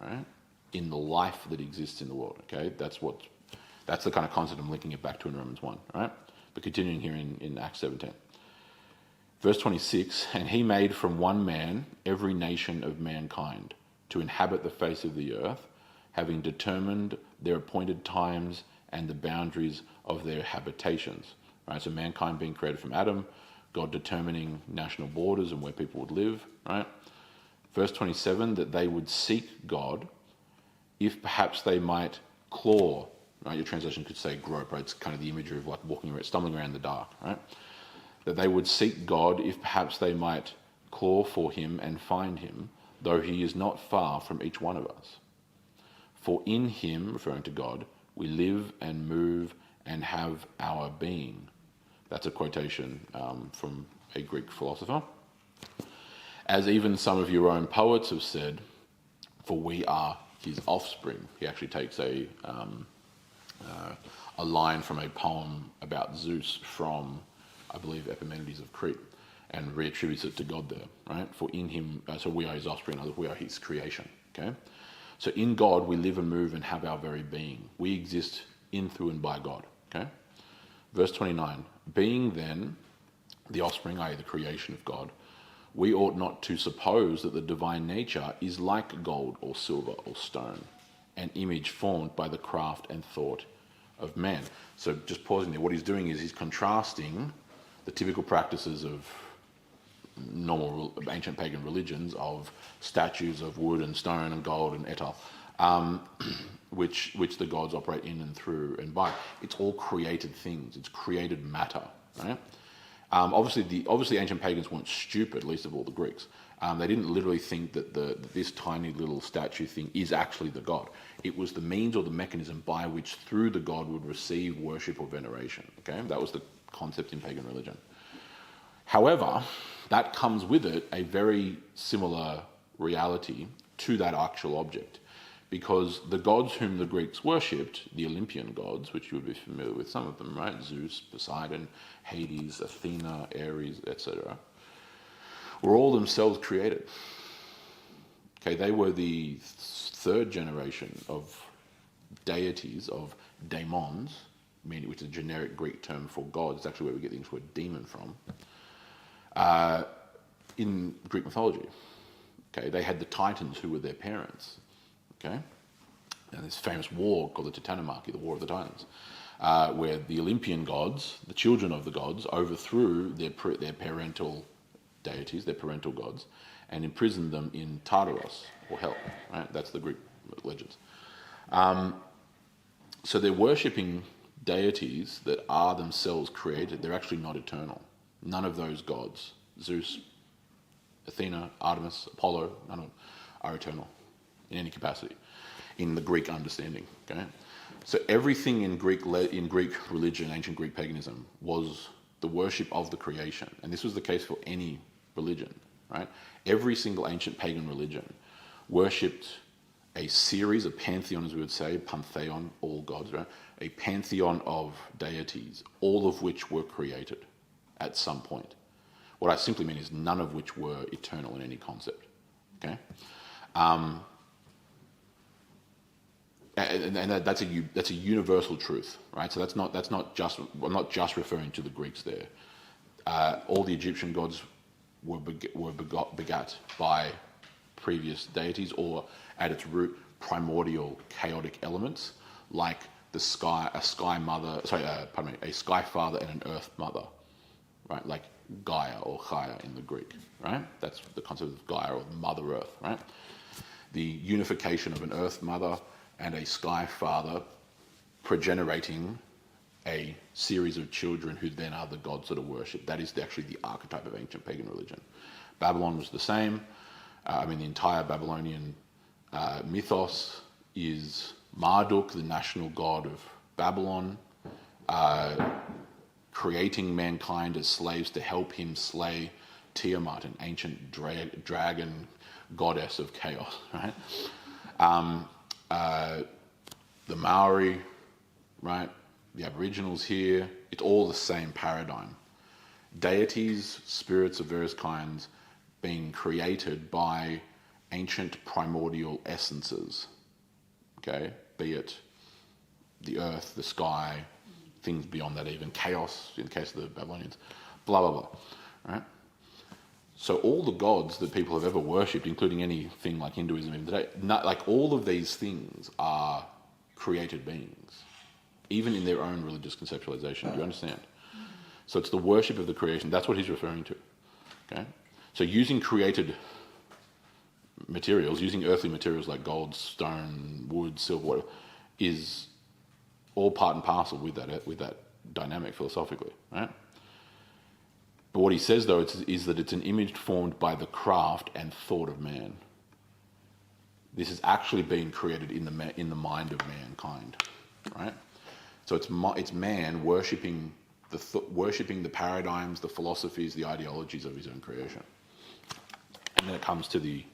right? In the life that exists in the world, okay? That's the kind of concept I'm linking it back to in Romans 1, right? But continuing here in Acts 17. Verse 26, and he made from one man every nation of mankind to inhabit the face of the earth, having determined their appointed times and the boundaries of their habitations. Right? So mankind being created from Adam, God determining national borders and where people would live. Right? Verse 27, that they would seek God, if perhaps they might claw. Right? Your translation could say grope. Right? It's kind of the imagery of like walking around, stumbling around in the dark. Right? That they would seek God if perhaps they might claw for him and find him, though he is not far from each one of us. For in him, referring to God, we live and move and have our being. That's a quotation from a Greek philosopher. As even some of your own poets have said, for we are his offspring. He actually takes a line from a poem about Zeus from, I believe, Epimenides of Crete. and reattributes it to God there, right? For in him, so we are his offspring, we are his creation, okay? So in God we live and move and have our very being. We exist in, through, and by God, okay? Verse 29, being then the offspring, i.e. the creation of God, we ought not to suppose that the divine nature is like gold or silver or stone, an image formed by the craft and thought of man. So just pausing there, what he's doing is he's contrasting the typical practices of normal ancient pagan religions of statues of wood and stone and gold and etal, which the gods operate in and through and by. It's all created things. It's created matter, right? Obviously, ancient pagans weren't stupid, least of all the Greeks. They didn't literally think that this tiny little statue thing is actually the god. It was the means or the mechanism by which through the god would receive worship or veneration. Okay, that was the concept in pagan religion. However, that comes with it a very similar reality to that actual object, because the gods whom the Greeks worshipped, the Olympian gods, which you would be familiar with some of them, right? Zeus, Poseidon, Hades, Athena, Ares, etc., were all themselves created. Okay, they were the third generation of deities, of daemons, meaning which is a generic Greek term for God. It's actually where we get the English word demon from. In Greek mythology, okay, they had the Titans who were their parents. Okay, and this famous war called the Titanomachy, the War of the Titans, where the Olympian gods, the children of the gods, overthrew their parental deities, their parental gods, and imprisoned them in Tartarus, or hell. Right, that's the Greek legends. So they're worshipping deities that are themselves created. They're actually not eternal. None of those gods, Zeus, Athena, Artemis, Apollo, none of them are eternal in any capacity, in the Greek understanding. Okay, so everything in Greek religion, ancient Greek paganism, was the worship of the creation, and this was the case for any religion. Right, every single ancient pagan religion worshipped a series, a pantheon, as we would say, pantheon, all gods, right? A pantheon of deities, all of which were created at some point. What I simply mean is none of which were eternal in any concept. Okay. And that's a universal truth, right? So I'm not just referring to the Greeks there. All the Egyptian gods were begat by previous deities, or at its root, primordial chaotic elements like a sky father and an earth mother, right? Like Gaia or Gaia in the Greek, right? That's the concept of Gaia, or Mother Earth, right? The unification of an earth mother and a sky father progenerating a series of children who then are the gods that are worshipped. That is actually the archetype of ancient pagan religion. Babylon was the same. The entire Babylonian mythos is Marduk, the national god of Babylon, creating mankind as slaves to help him slay Tiamat, an ancient dragon goddess of chaos, right? The Maori, right? The Aboriginals here, it's all the same paradigm. Deities, spirits of various kinds, being created by ancient primordial essences, okay? Be it the earth, the sky, things beyond that even, chaos in the case of the Babylonians, blah, blah, blah, right? So all the gods that people have ever worshipped, including anything like Hinduism even today, like all of these things are created beings, even in their own religious conceptualization. Do you understand? So it's the worship of the creation. That's what he's referring to. Okay? So using created materials, using earthly materials like gold, stone, wood, silver, whatever, is all part and parcel with that dynamic philosophically, right? But what he says, though, is that it's an image formed by the craft and thought of man. This has actually been created in the mind of mankind, right? So it's man worshipping the paradigms, the philosophies, the ideologies of his own creation. And then it comes to the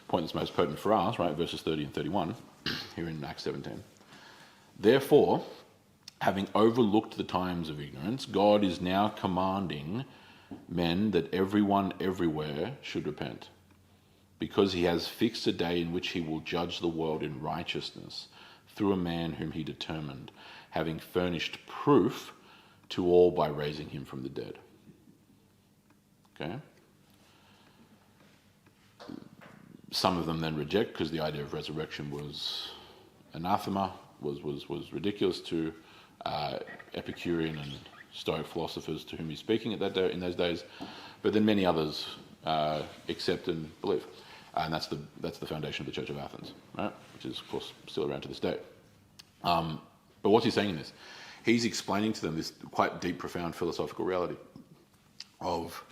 point that's most pertinent for us, right? Verses 30 and 31, here in Acts 17. Therefore, having overlooked the times of ignorance, God is now commanding men that everyone everywhere should repent, because he has fixed a day in which he will judge the world in righteousness through a man whom he determined, having furnished proof to all by raising him from the dead. Okay? Some of them then reject because the idea of resurrection was anathema, was ridiculous to Epicurean and Stoic philosophers to whom he's speaking at that day, in those days. But then many others accept and believe. And that's the foundation of the Church of Athens, right? Which is, of course, still around to this day. But what's he saying in this? He's explaining to them this quite deep, profound philosophical reality of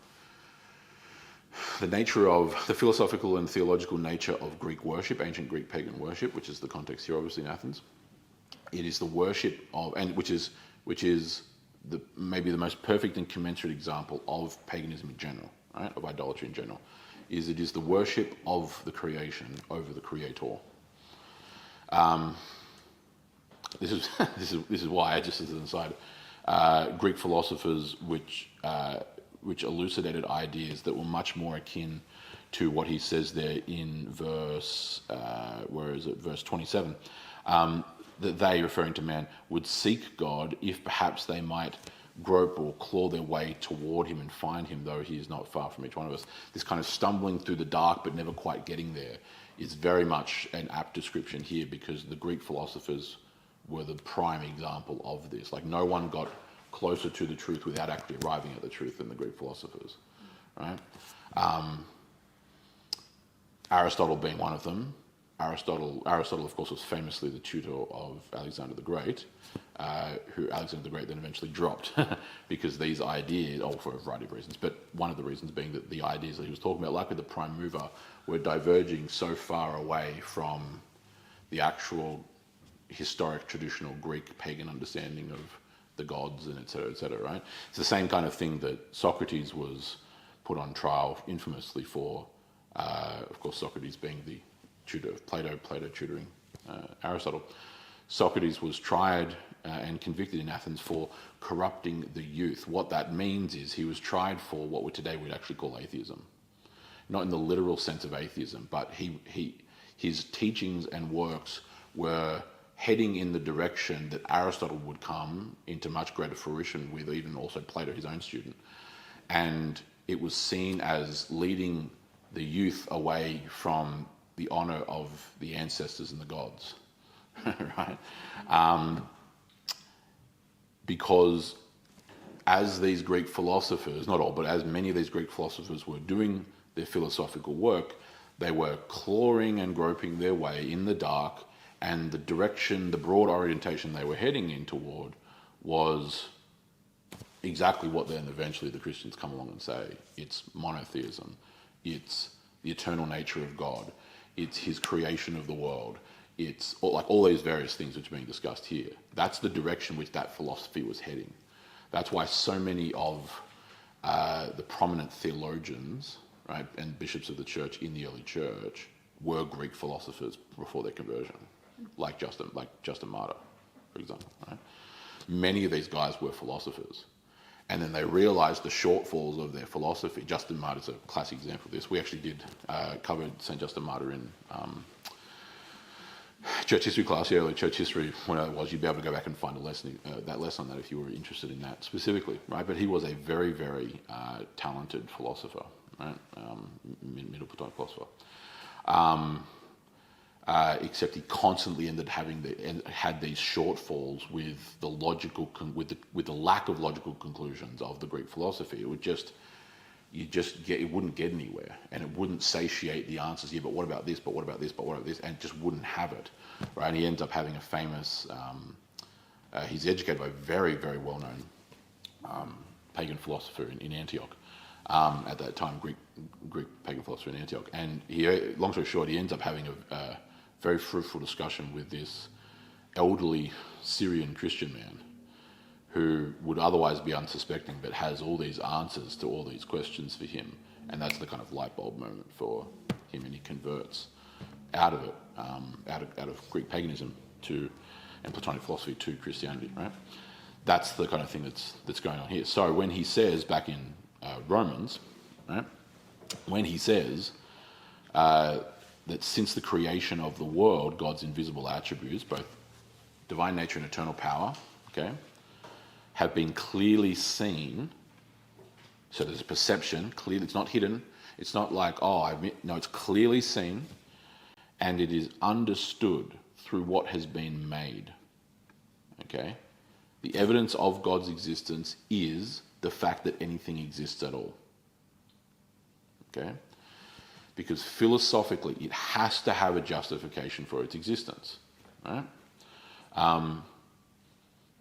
the nature of the philosophical and theological nature of Greek worship, ancient Greek pagan worship, which is the context here, obviously, in Athens. It is the worship of, and which is maybe the most perfect and commensurate example of paganism in general, right? Of idolatry in general. It is the worship of the creation over the creator. This is why, just as an aside, Greek philosophers which elucidated ideas that were much more akin to what he says there in verse 27, that they, referring to man, would seek God if perhaps they might grope or claw their way toward him and find him, though he is not far from each one of us. This kind of stumbling through the dark but never quite getting there is very much an apt description here, because the Greek philosophers were the prime example of this. Like, no one got closer to the truth without actually arriving at the truth than the Greek philosophers, right? Aristotle being one of them. Aristotle, of course, was famously the tutor of Alexander the Great, who Alexander the Great then eventually dropped because these ideas, for a variety of reasons, but one of the reasons being that the ideas that he was talking about, like with the prime mover, were diverging so far away from the actual historic, traditional Greek pagan understanding of the gods and et cetera, right? It's the same kind of thing that Socrates was put on trial infamously for, of course, Socrates being the tutor of Plato tutoring Aristotle. Socrates was tried and convicted in Athens for corrupting the youth. What that means is he was tried for what today we'd actually call atheism. Not in the literal sense of atheism, but his teachings and works were heading in the direction that Aristotle would come into much greater fruition with, even also Plato, his own student. And it was seen as leading the youth away from the honour of the ancestors and the gods, right? Because as these Greek philosophers, not all, but as many of these Greek philosophers were doing their philosophical work, they were clawing and groping their way in the dark, and the direction, the broad orientation they were heading in toward was exactly what then eventually the Christians come along and say. It's monotheism. It's the eternal nature of God. It's his creation of the world. It's all these various things which are being discussed here. That's the direction which that philosophy was heading. That's why so many of the prominent theologians, right, and bishops of the church in the early church were Greek philosophers before their conversion, like Justin Martyr, for example. Right? Many of these guys were philosophers. And then they realised the shortfalls of their philosophy. Justin Martyr's a classic example of this. We actually did cover St. Justin Martyr in church history class, early church history, when it was. You'd be able to go back and find that lesson on that if you were interested in that specifically, right? But he was a very, very talented philosopher, right? Middle Platonic philosopher. Except he constantly had these shortfalls with the lack of logical conclusions of the Greek philosophy. It wouldn't get anywhere, and it wouldn't satiate the answers. Yeah, but what about this? But what about this? But what about this? And it just wouldn't have it, right? And he ends up having a famous. He's educated by a very, very well-known pagan philosopher in Antioch. At that time, Greek pagan philosopher in Antioch, and long story short, he ends up having a very fruitful discussion with this elderly Syrian Christian man who would otherwise be unsuspecting, but has all these answers to all these questions for him, and that's the kind of light bulb moment for him, and he converts out of it, out of Greek paganism and Platonic philosophy to Christianity, right? That's the kind of thing that's going on here. So when he says back in Romans, right? When he says that since the creation of the world, God's invisible attributes, both divine nature and eternal power, okay, have been clearly seen. So there's a perception, clearly, it's not hidden. It's not like, no, it's clearly seen, and it is understood through what has been made. Okay? The evidence of God's existence is the fact that anything exists at all. Okay? Because philosophically, it has to have a justification for its existence. Right?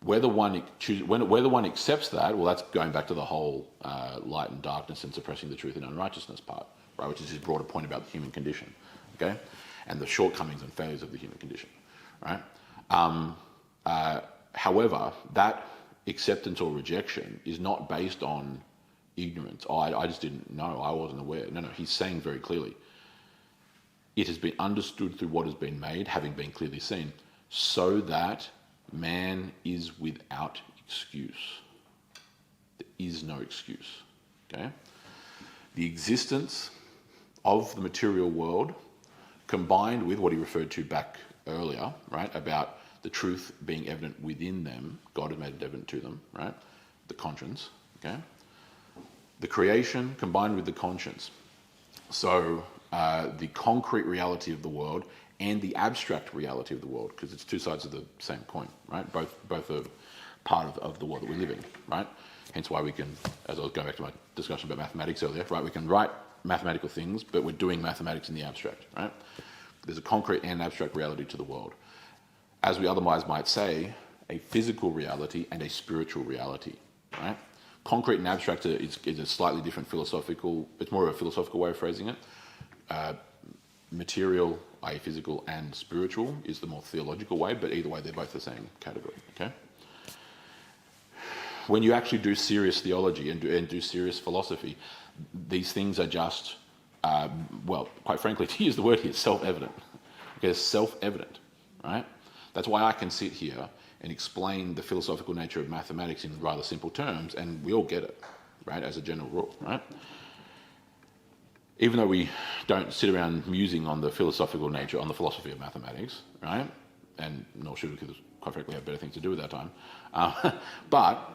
Whether one accepts that, well, that's going back to the whole light and darkness and suppressing the truth and unrighteousness part, right? Which is his broader point about the human condition, okay, and the shortcomings and failures of the human condition, right? However, that acceptance or rejection is not based on ignorance. I just didn't know. I wasn't aware. No. He's saying very clearly, it has been understood through what has been made, having been clearly seen, so that man is without excuse. There is no excuse. Okay? The existence of the material world, combined with what he referred to back earlier, right, about the truth being evident within them, God has made it evident to them, right? The conscience, okay? The creation combined with the conscience. So the concrete reality of the world and the abstract reality of the world, because it's two sides of the same coin, right? Both are part of the world that we live in, right? Hence why we can, as I was going back to my discussion about mathematics earlier, right? We can write mathematical things, but we're doing mathematics in the abstract, right? There's a concrete and abstract reality to the world. As we otherwise might say, a physical reality and a spiritual reality, right? Concrete and abstract is a slightly different philosophical, it's more of a philosophical way of phrasing it. Material, i.e. physical, and spiritual is the more theological way, but either way, they're both the same category, okay? When you actually do serious theology and do serious philosophy, these things are just, quite frankly, to use the word here, self-evident. Okay, it's self-evident, right? That's why I can sit here and explain the philosophical nature of mathematics in rather simple terms, and we all get it, right, as a general rule, right? Even though we don't sit around musing on the philosophical nature, on the philosophy of mathematics, right? And nor should we, because quite frankly, we have better things to do with our time. But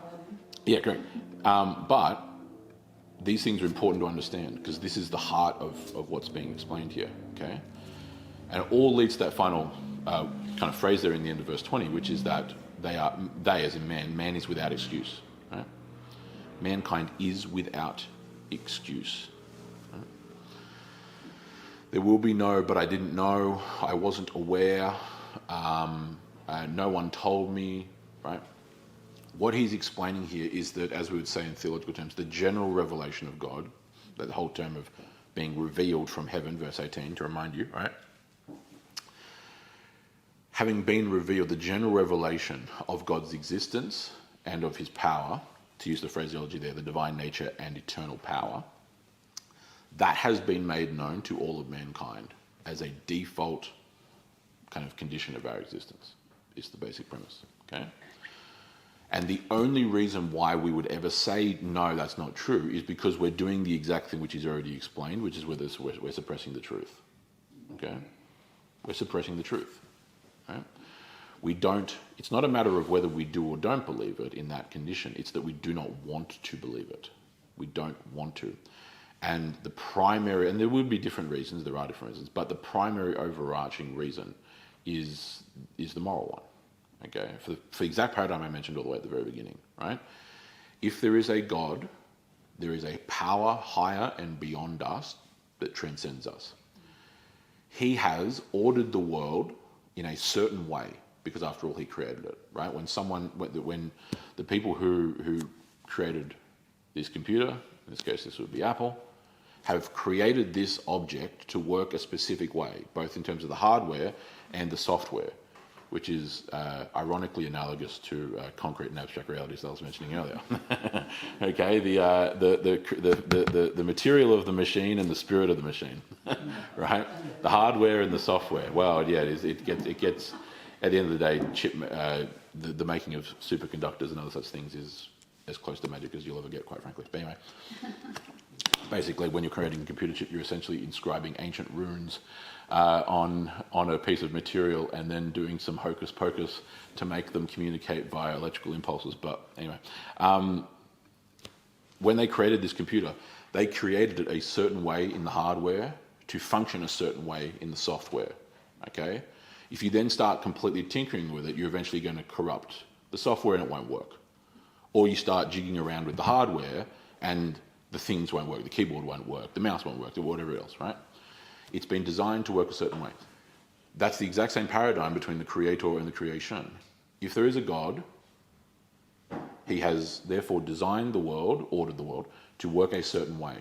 these things are important to understand, because this is the heart of what's being explained here, okay? And it all leads to that final kind of phrase there in the end of verse 20, which is that they as in man is without excuse, right? Mankind is without excuse. Right? There will be no, but I didn't know, I wasn't aware, no one told me, right? What he's explaining here is that, as we would say in theological terms, the general revelation of God, that whole term of being revealed from heaven, verse 18, to remind you, right? Having been revealed, the general revelation of God's existence and of his power, to use the phraseology there, the divine nature and eternal power, that has been made known to all of mankind as a default kind of condition of our existence, is the basic premise, okay? And the only reason why we would ever say, no, that's not true, is because we're doing the exact thing which is already explained, which is we're suppressing the truth, okay? We're suppressing the truth. Right? It's not a matter of whether we do or don't believe it in that condition. It's that we do not want to believe it. We don't want to. And the primary, and there would be different reasons, there are different reasons, but the primary overarching reason is the moral one. Okay? For the exact paradigm I mentioned all the way at the very beginning, right? If there is a God, there is a power higher and beyond us that transcends us. He has ordered the world in a certain way, because after all, he created it, right? When the people who created this computer, in this case this would be Apple, have created this object to work a specific way, both in terms of the hardware and the software, which is ironically analogous to concrete and abstract realities that I was mentioning earlier. Okay, the material of the machine and the spirit of the machine, right? The hardware and the software. Well, yeah, it gets. At the end of the day, the making of superconductors and other such things is as close to magic as you'll ever get, quite frankly. But anyway, basically, when you're creating a computer chip, you're essentially inscribing ancient runes on a piece of material and then doing some hocus pocus to make them communicate via electrical impulses. But anyway, when they created this computer, they created it a certain way in the hardware to function a certain way in the software. Okay? If you then start completely tinkering with it, you're eventually going to corrupt the software and it won't work. Or you start jigging around with the hardware and the things won't work, the keyboard won't work, the mouse won't work, or whatever else, right? It's been designed to work a certain way. That's the exact same paradigm between the creator and the creation. If there is a God, he has therefore designed the world, ordered the world, to work a certain way.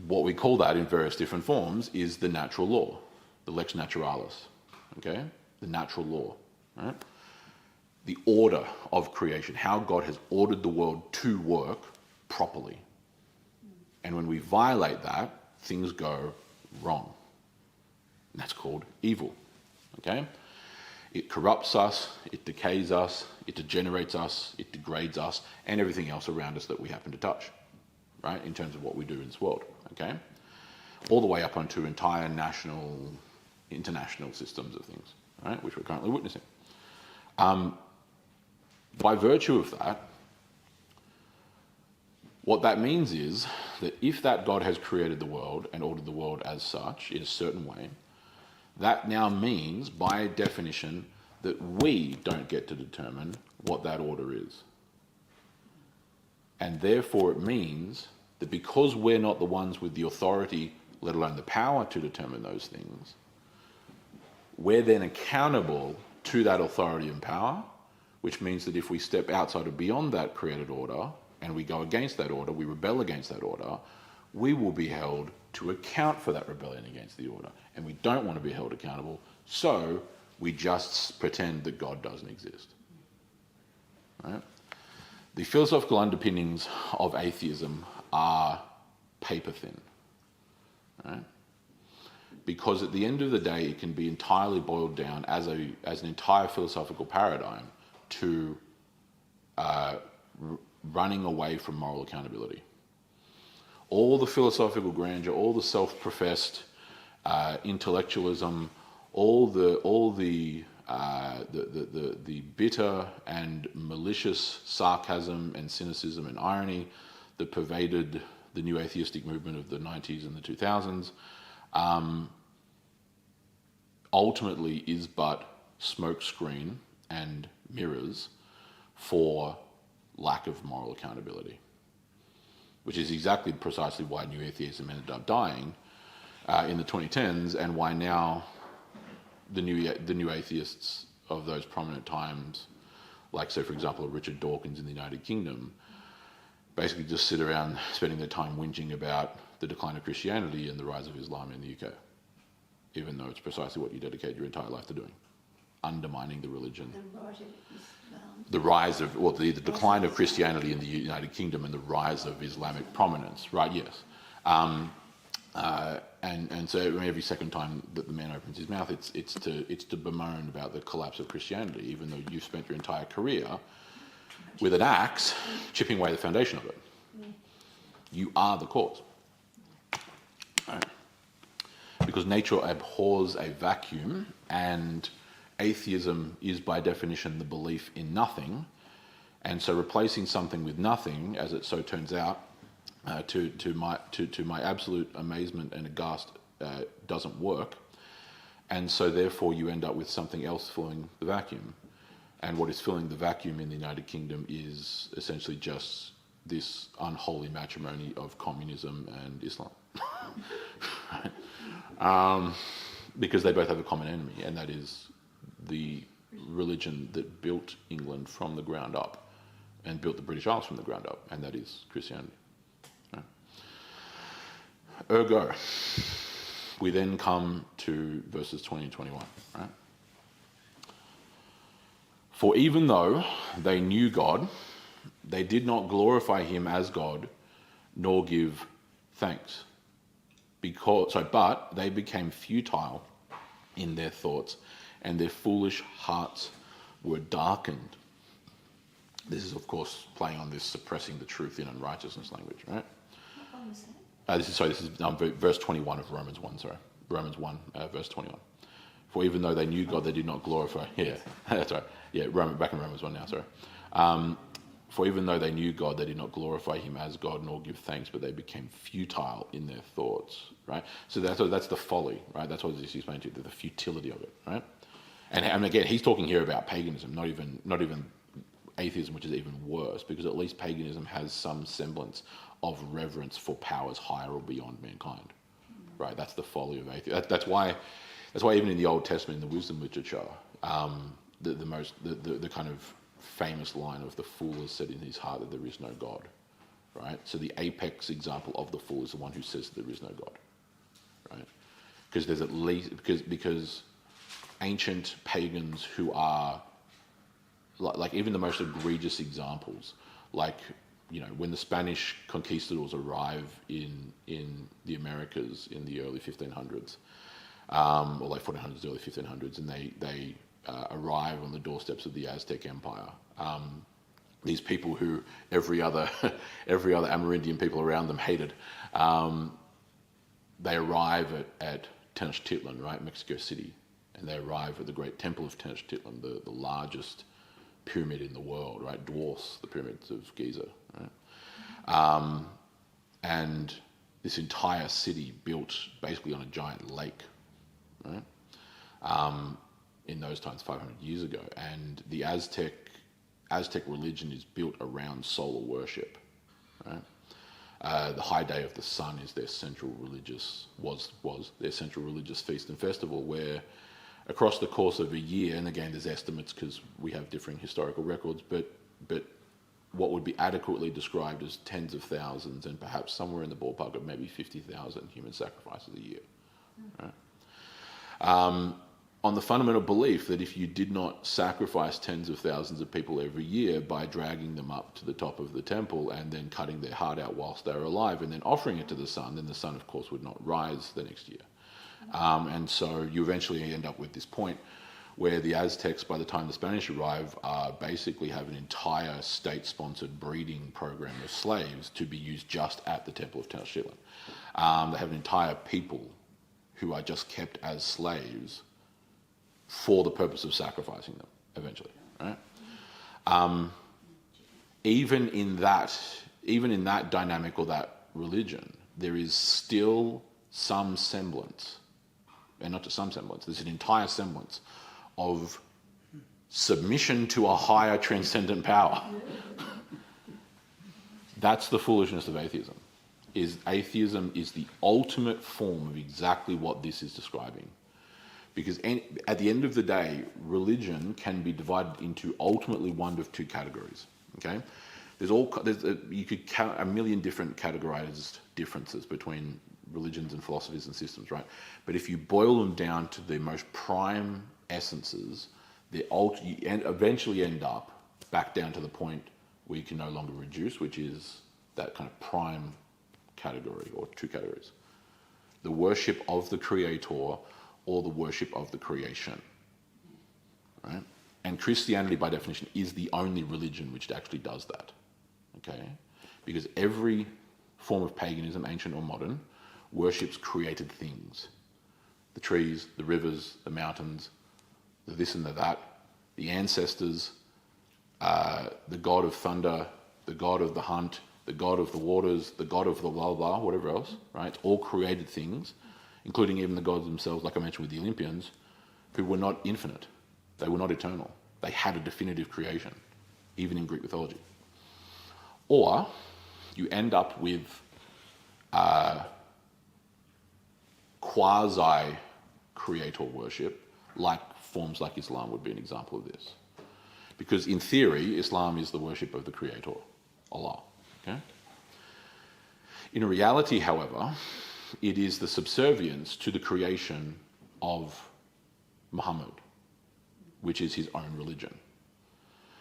What we call that in various different forms is the natural law, the lex naturalis, okay? The natural law, right? The order of creation, how God has ordered the world to work properly. And when we violate that, things go wrong. And that's called evil, okay? It corrupts us, it decays us, it degenerates us, it degrades us, and everything else around us that we happen to touch, right? In terms of what we do in this world, okay? All the way up onto entire national, international systems of things, right? Which we're currently witnessing. By virtue of that, what that means is that if that God has created the world and ordered the world as such in a certain way, that now means, by definition, that we don't get to determine what that order is. And therefore it means that because we're not the ones with the authority, let alone the power to determine those things, we're then accountable to that authority and power, which means that if we step outside or beyond that created order, and we go against that order, we rebel against that order, we will be held to account for that rebellion against the order. And we don't want to be held accountable, so we just pretend that God doesn't exist. Right? The philosophical underpinnings of atheism are paper thin. Right? Because at the end of the day, it can be entirely boiled down as an entire philosophical paradigm to running away from moral accountability. All the philosophical grandeur, all the self-professed intellectualism, all the bitter and malicious sarcasm and cynicism and irony that pervaded the new atheistic movement of the 90s and the 2000s, ultimately is but smokescreen and mirrors for lack of moral accountability, which is exactly precisely why new atheism ended up dying in the 2010s, and why now the new atheists of those prominent times, like, say, for example, Richard Dawkins in the United Kingdom, basically just sit around spending their time whinging about the decline of Christianity and the rise of Islam in the UK, even though it's precisely what you dedicate your entire life to doing, undermining the religion. The rise of, well, the decline of Christianity in the United Kingdom and the rise of Islamic prominence, right? Yes. And so every second time that the man opens his mouth, it's to bemoan about the collapse of Christianity, even though you've spent your entire career with an axe chipping away the foundation of it. You are the cause. Right? Because nature abhors a vacuum, and atheism is by definition the belief in nothing, and so replacing something with nothing, as it so turns out, to my absolute amazement and aghast, doesn't work, and so therefore you end up with something else filling the vacuum. And what is filling the vacuum in the United Kingdom is essentially just this unholy matrimony of communism and Islam. Right? Because they both have a common enemy, and that is the religion that built England from the ground up and built the British Isles from the ground up, and that is Christianity. Right? Ergo, we then come to verses 20 and 21. Right? For even though they knew God, they did not glorify him as God, nor give thanks. But they became futile in their thoughts, and their foolish hearts were darkened. This is, of course, playing on this suppressing the truth in unrighteousness language, right? What one was that? This is verse 21 of Romans 1, sorry. Romans 1, verse 21. For even though they knew God, they did not glorify. Yeah, that's right. Yeah, back in Romans 1 now, sorry. For even though they knew God, they did not glorify him as God nor give thanks, but they became futile in their thoughts, right? So that's the folly, right? That's what he's explaining to you, the futility of it, right? And again, he's talking here about paganism, not even atheism, which is even worse, because at least paganism has some semblance of reverence for powers higher or beyond mankind, right? That's the folly of atheism. That's why even in the Old Testament, in the wisdom literature, the kind of famous line of the fool has said in his heart that there is no God, right? So the apex example of the fool is the one who says there is no God, right? Because there's at least because ancient pagans who are like even the most egregious examples, like when the Spanish conquistadors arrive in the Americas in the early 1500s, or late 1400s, early 1500s, and they arrive on the doorsteps of the Aztec Empire. These people who every other Amerindian people around them hated, they arrive at Tenochtitlan, right, Mexico City, and they arrive at the great temple of Tenochtitlan, the largest pyramid in the world, right, dwarfs the pyramids of Giza, right, and this entire city built basically on a giant lake, right. In those times, 500 years ago, and the Aztec religion is built around solar worship, right? The high day of the sun is their central religious their central religious feast and festival, where across the course of a year, and again there's estimates because we have differing historical records, but what would be adequately described as tens of thousands and perhaps somewhere in the ballpark of maybe 50,000 human sacrifices a year, right? On the fundamental belief that if you did not sacrifice tens of thousands of people every year by dragging them up to the top of the temple and then cutting their heart out whilst they were alive and then offering it to the sun, then the sun, of course, would not rise the next year. And so you eventually end up with this point where the Aztecs, by the time the Spanish arrive, basically have an entire state-sponsored breeding program of slaves to be used just at the temple of Tenochtitlan. They have an entire people who are just kept as slaves for the purpose of sacrificing them eventually, right? Even in that dynamic or that religion, there is still some semblance, and not just some semblance, there's an entire semblance of submission to a higher transcendent power. That's the foolishness of atheism. Atheism is the ultimate form of exactly what this is describing. Because at the end of the day, religion can be divided into ultimately one of two categories. Okay, you could count a million different categorized differences between religions and philosophies and systems, right? But if you boil them down to the most prime essences, you eventually end up back down to the point where you can no longer reduce, which is that kind of prime category or two categories: the worship of the Creator or the worship of the creation, right? And Christianity, by definition, is the only religion which actually does that, okay? Because every form of paganism, ancient or modern, worships created things. The trees, the rivers, the mountains, the this and the that, the ancestors, the god of thunder, the god of the hunt, the god of the waters, the god of the blah, blah, whatever else, right? It's all created things, including even the gods themselves, like I mentioned with the Olympians, who were not infinite. They were not eternal. They had a definitive creation, even in Greek mythology. Or you end up with quasi-creator worship, like forms like Islam would be an example of this. Because in theory, Islam is the worship of the Creator, Allah. Okay? In reality, however, it is the subservience to the creation of Muhammad, which is his own religion.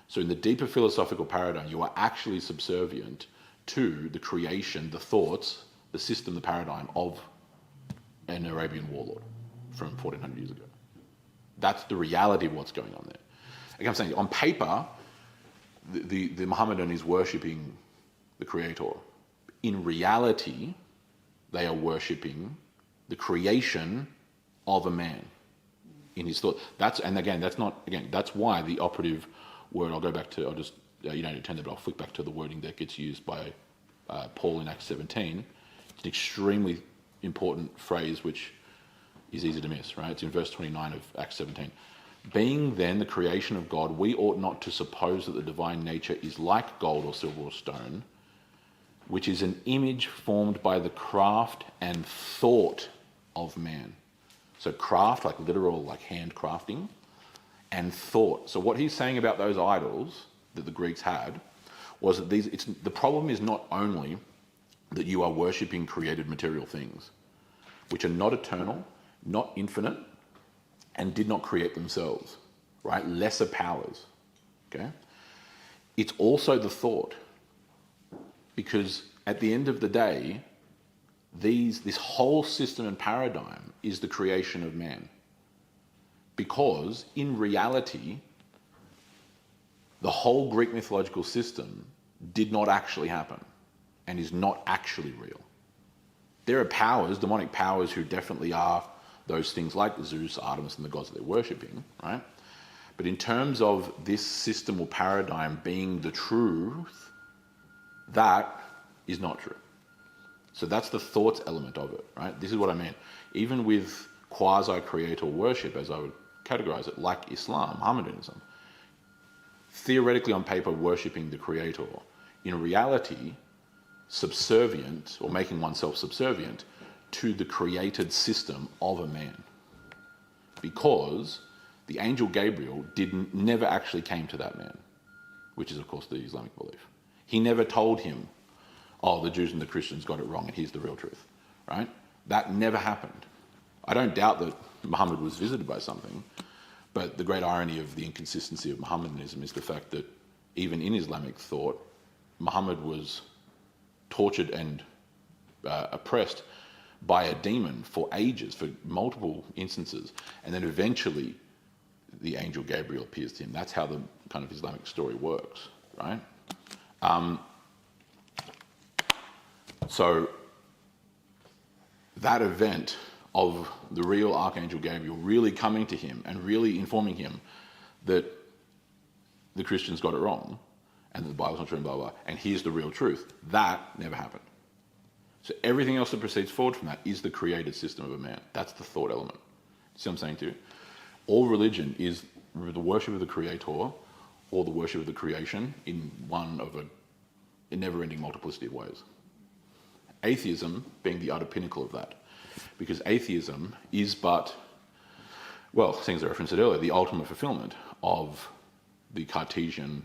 So in the deeper philosophical paradigm, you are actually subservient to the creation, the thoughts, the system, the paradigm of an Arabian warlord from 1400 years ago. That's the reality of what's going on there. Like I'm saying, on paper, the Mohammedan is worshipping the Creator. In reality, they are worshipping the creation of a man in his thought. That's why the operative word, I'll flick back to the wording that gets used by Paul in Acts 17. It's an extremely important phrase which is easy to miss, right? It's in verse 29 of Acts 17. Being then the creation of God, we ought not to suppose that the divine nature is like gold or silver or stone, which is an image formed by the craft and thought of man. So craft, like literal, like hand crafting, and thought. So what he's saying about those idols that the Greeks had was that the problem is not only that you are worshipping created material things, which are not eternal, not infinite, and did not create themselves, right? Lesser powers, okay? It's also the thought, because at the end of the day, this whole system and paradigm is the creation of man. Because in reality, the whole Greek mythological system did not actually happen and is not actually real. There are powers, demonic powers, who definitely are those things like Zeus, Artemis, and the gods that they're worshipping, right? But in terms of this system or paradigm being the truth, that is not true. So that's the thoughts element of it, right? This is what I mean. Even with quasi-creator worship, as I would categorize it, like Islam, Mohammedanism, theoretically on paper worshipping the creator, in reality subservient, or making oneself subservient to the created system of a man. Because the angel Gabriel never actually came to that man, which is of course the Islamic belief. He never told him, oh, the Jews and the Christians got it wrong and here's the real truth, right? That never happened. I don't doubt that Muhammad was visited by something, but the great irony of the inconsistency of Mohammedanism is the fact that even in Islamic thought, Muhammad was tortured and oppressed by a demon for ages, for multiple instances, and then eventually the angel Gabriel appears to him. That's how the kind of Islamic story works, right? So that event of the real Archangel Gabriel really coming to him and really informing him that the Christians got it wrong and that the Bible's not true and blah, blah, and here's the real truth, that never happened. So everything else that proceeds forward from that is the created system of a man. That's the thought element. See what I'm saying to you? All religion is the worship of the Creator or the worship of the creation in a never-ending multiplicity of ways. Atheism being the utter pinnacle of that. Because atheism is but, well, things I referenced earlier, the ultimate fulfillment of the Cartesian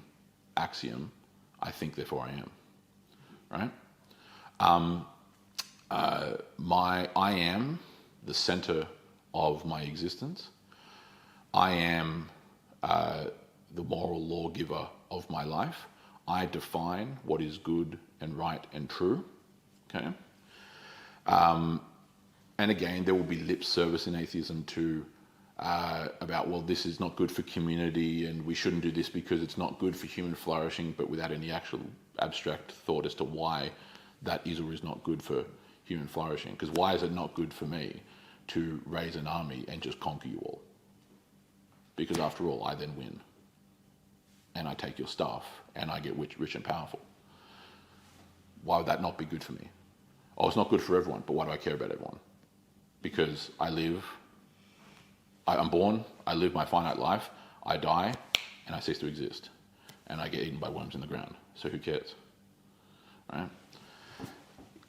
axiom, I think, therefore I am. Right? I am the center of my existence. I am the moral lawgiver of my life. I define what is good and right and true. Okay? And again, there will be lip service in atheism too, about, well, this is not good for community and we shouldn't do this because it's not good for human flourishing, but without any actual abstract thought as to why that is or is not good for human flourishing. Because why is it not good for me to raise an army and just conquer you all? Because after all, I then win. And I take your stuff and I get rich and powerful. Why would that not be good for me? Oh, it's not good for everyone, but why do I care about everyone? Because I'm born, I live my finite life, I die, and I cease to exist. And I get eaten by worms in the ground. So who cares? Right?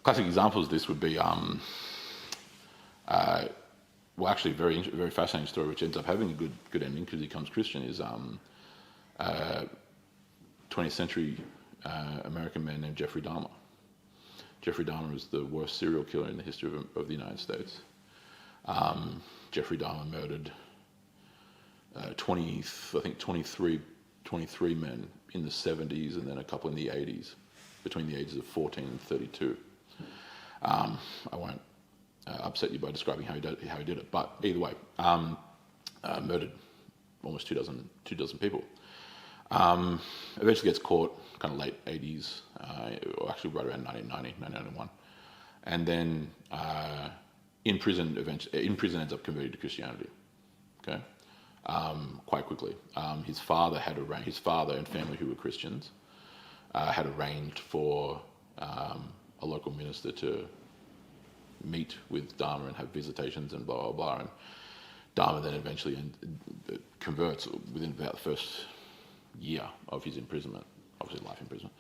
Classic examples of this would be, actually a very fascinating story, which ends up having a good ending because he becomes Christian, is 20th century American man named Jeffrey Dahmer. Jeffrey Dahmer is the worst serial killer in the history of the United States. Jeffrey Dahmer murdered 23 men in the 70s and then a couple in the 80s, between the ages of 14 and 32. I won't upset you by describing how he did it, but either way, murdered almost two dozen people. Eventually gets caught, kind of late 80s, or actually right around 1990, 1991. And then in prison ends up converting to Christianity. Okay, quite quickly. His father and family who were Christians had arranged for a local minister to meet with Dharma and have visitations and blah blah blah. And Dharma then eventually converts within about the first year of his imprisonment, obviously life imprisonment,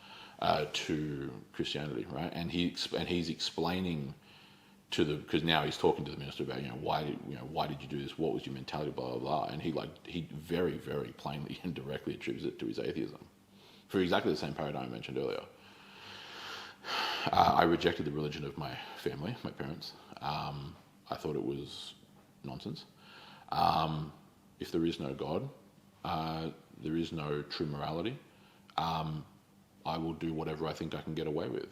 to Christianity, right? And he's explaining because now he's talking to the minister about why did you do this? What was your mentality? Blah blah blah. And he very very plainly and directly attributes it to his atheism, for exactly the same paradigm I mentioned earlier. I rejected the religion of my family, my parents. I thought it was nonsense. If there is no God, there is no true morality. I will do whatever I think I can get away with.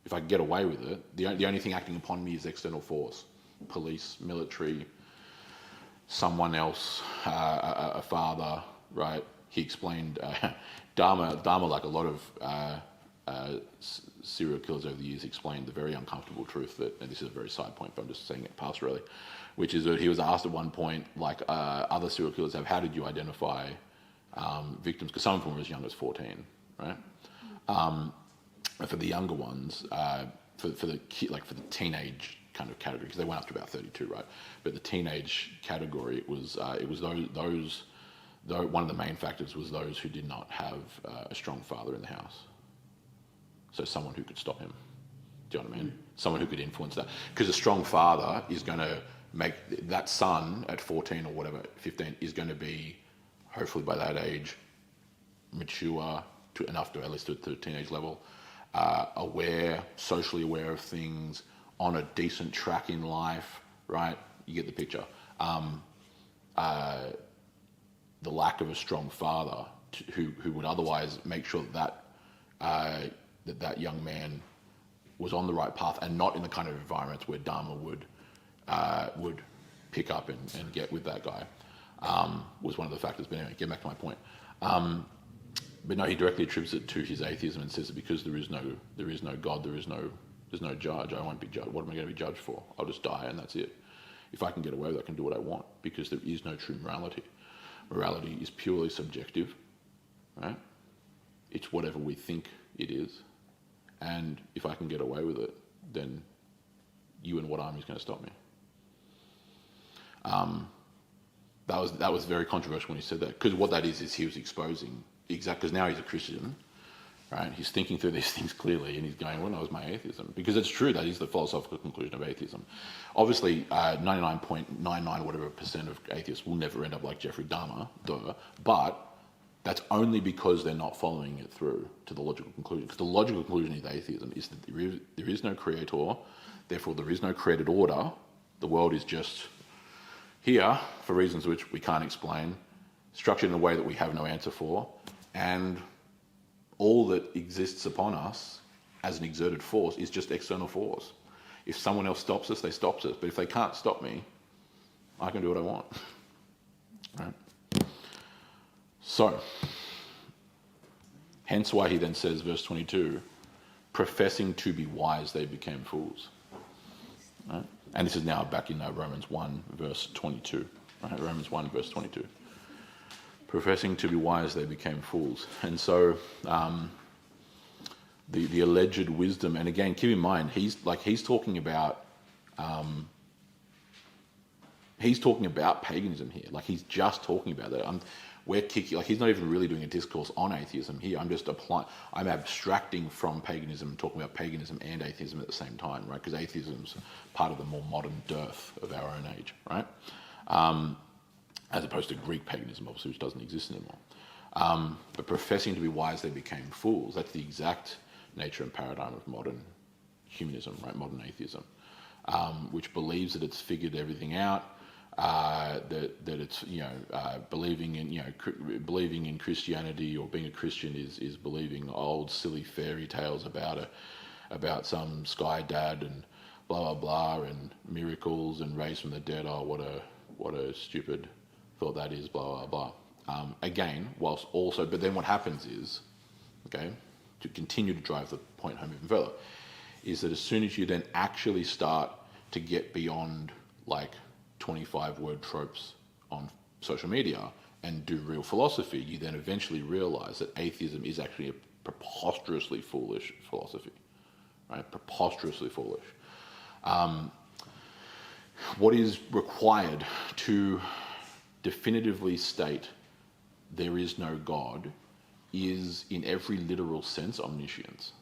If I can get away with it, the only thing acting upon me is external force, police, military, someone else, a father, right? He explained Dharma, like a lot of serial killers over the years, explained the very uncomfortable truth that, and this is a very side point, but I'm just saying it pastorally, which is that he was asked at one point, like other serial killers have, how did you identify victims? Because some of them were as young as 14, right? For the younger ones, for the teenage kind of category, because they went up to about 32, right? But the teenage category, it was those one of the main factors was those who did not have a strong father in the house. So someone who could stop him. Do you know what I mean? Someone who could influence that. Because a strong father is going to make that son at 14 or whatever, 15, is going to be, hopefully by that age, mature enough to at least to the teenage level, aware, socially aware of things, on a decent track in life, right? You get the picture. The lack of a strong father who would otherwise make sure that young man was on the right path and not in the kind of environments where Dharma would pick up and get with that guy, was one of the factors. But anyway, get back to my point. But no, he directly attributes it to his atheism and says that because there is no God, there's no judge. I won't be judged. What am I going to be judged for? I'll just die and that's it. If I can get away with it, I can do what I want because there is no true morality. Morality is purely subjective, right? It's whatever we think it is. And if I can get away with it, then you and what army is going to stop me? That was very controversial when he said that, because what that is he was exposing because now he's a Christian, right? He's thinking through these things clearly, and he's going, well, no, it's my atheism, because it's true. That is the philosophical conclusion of atheism. Obviously, 99.99 whatever % of atheists will never end up like Jeffrey Dahmer, but that's only because they're not following it through to the logical conclusion. Because the logical conclusion of atheism is that there is no creator, therefore there is no created order. The world is just here for reasons which we can't explain, structured in a way that we have no answer for, and all that exists upon us as an exerted force is just external force. If someone else stops us, they stop us. But if they can't stop me, I can do what I want. Right? So, hence why he then says, verse 22, professing to be wise, they became fools. Right? And this is now back in Romans 1, verse 22. Right? Romans 1, verse 22. Professing to be wise, they became fools. And so the alleged wisdom, and again, keep in mind, he's talking about paganism here. Like, he's just talking about that. He's not even really doing a discourse on atheism here. I'm abstracting from paganism, talking about paganism and atheism at the same time, right? Because atheism's part of the more modern dearth of our own age, right? As opposed to Greek paganism, obviously, which doesn't exist anymore. But professing to be wise, they became fools. That's the exact nature and paradigm of modern humanism, right? Modern atheism, which believes that it's figured everything out, that it's believing in Christianity, or being a Christian is believing old silly fairy tales about some sky dad and blah blah blah and miracles and raised from the dead. Oh, what a stupid thought that is, blah blah again, whilst also, but then what happens is, okay, to continue to drive the point home even further, is that as soon as you then actually start to get beyond like 25-word tropes on social media and do real philosophy, you then eventually realize that atheism is actually a preposterously foolish philosophy, right? Preposterously foolish. What is required to definitively state there is no God is, in every literal sense, omniscience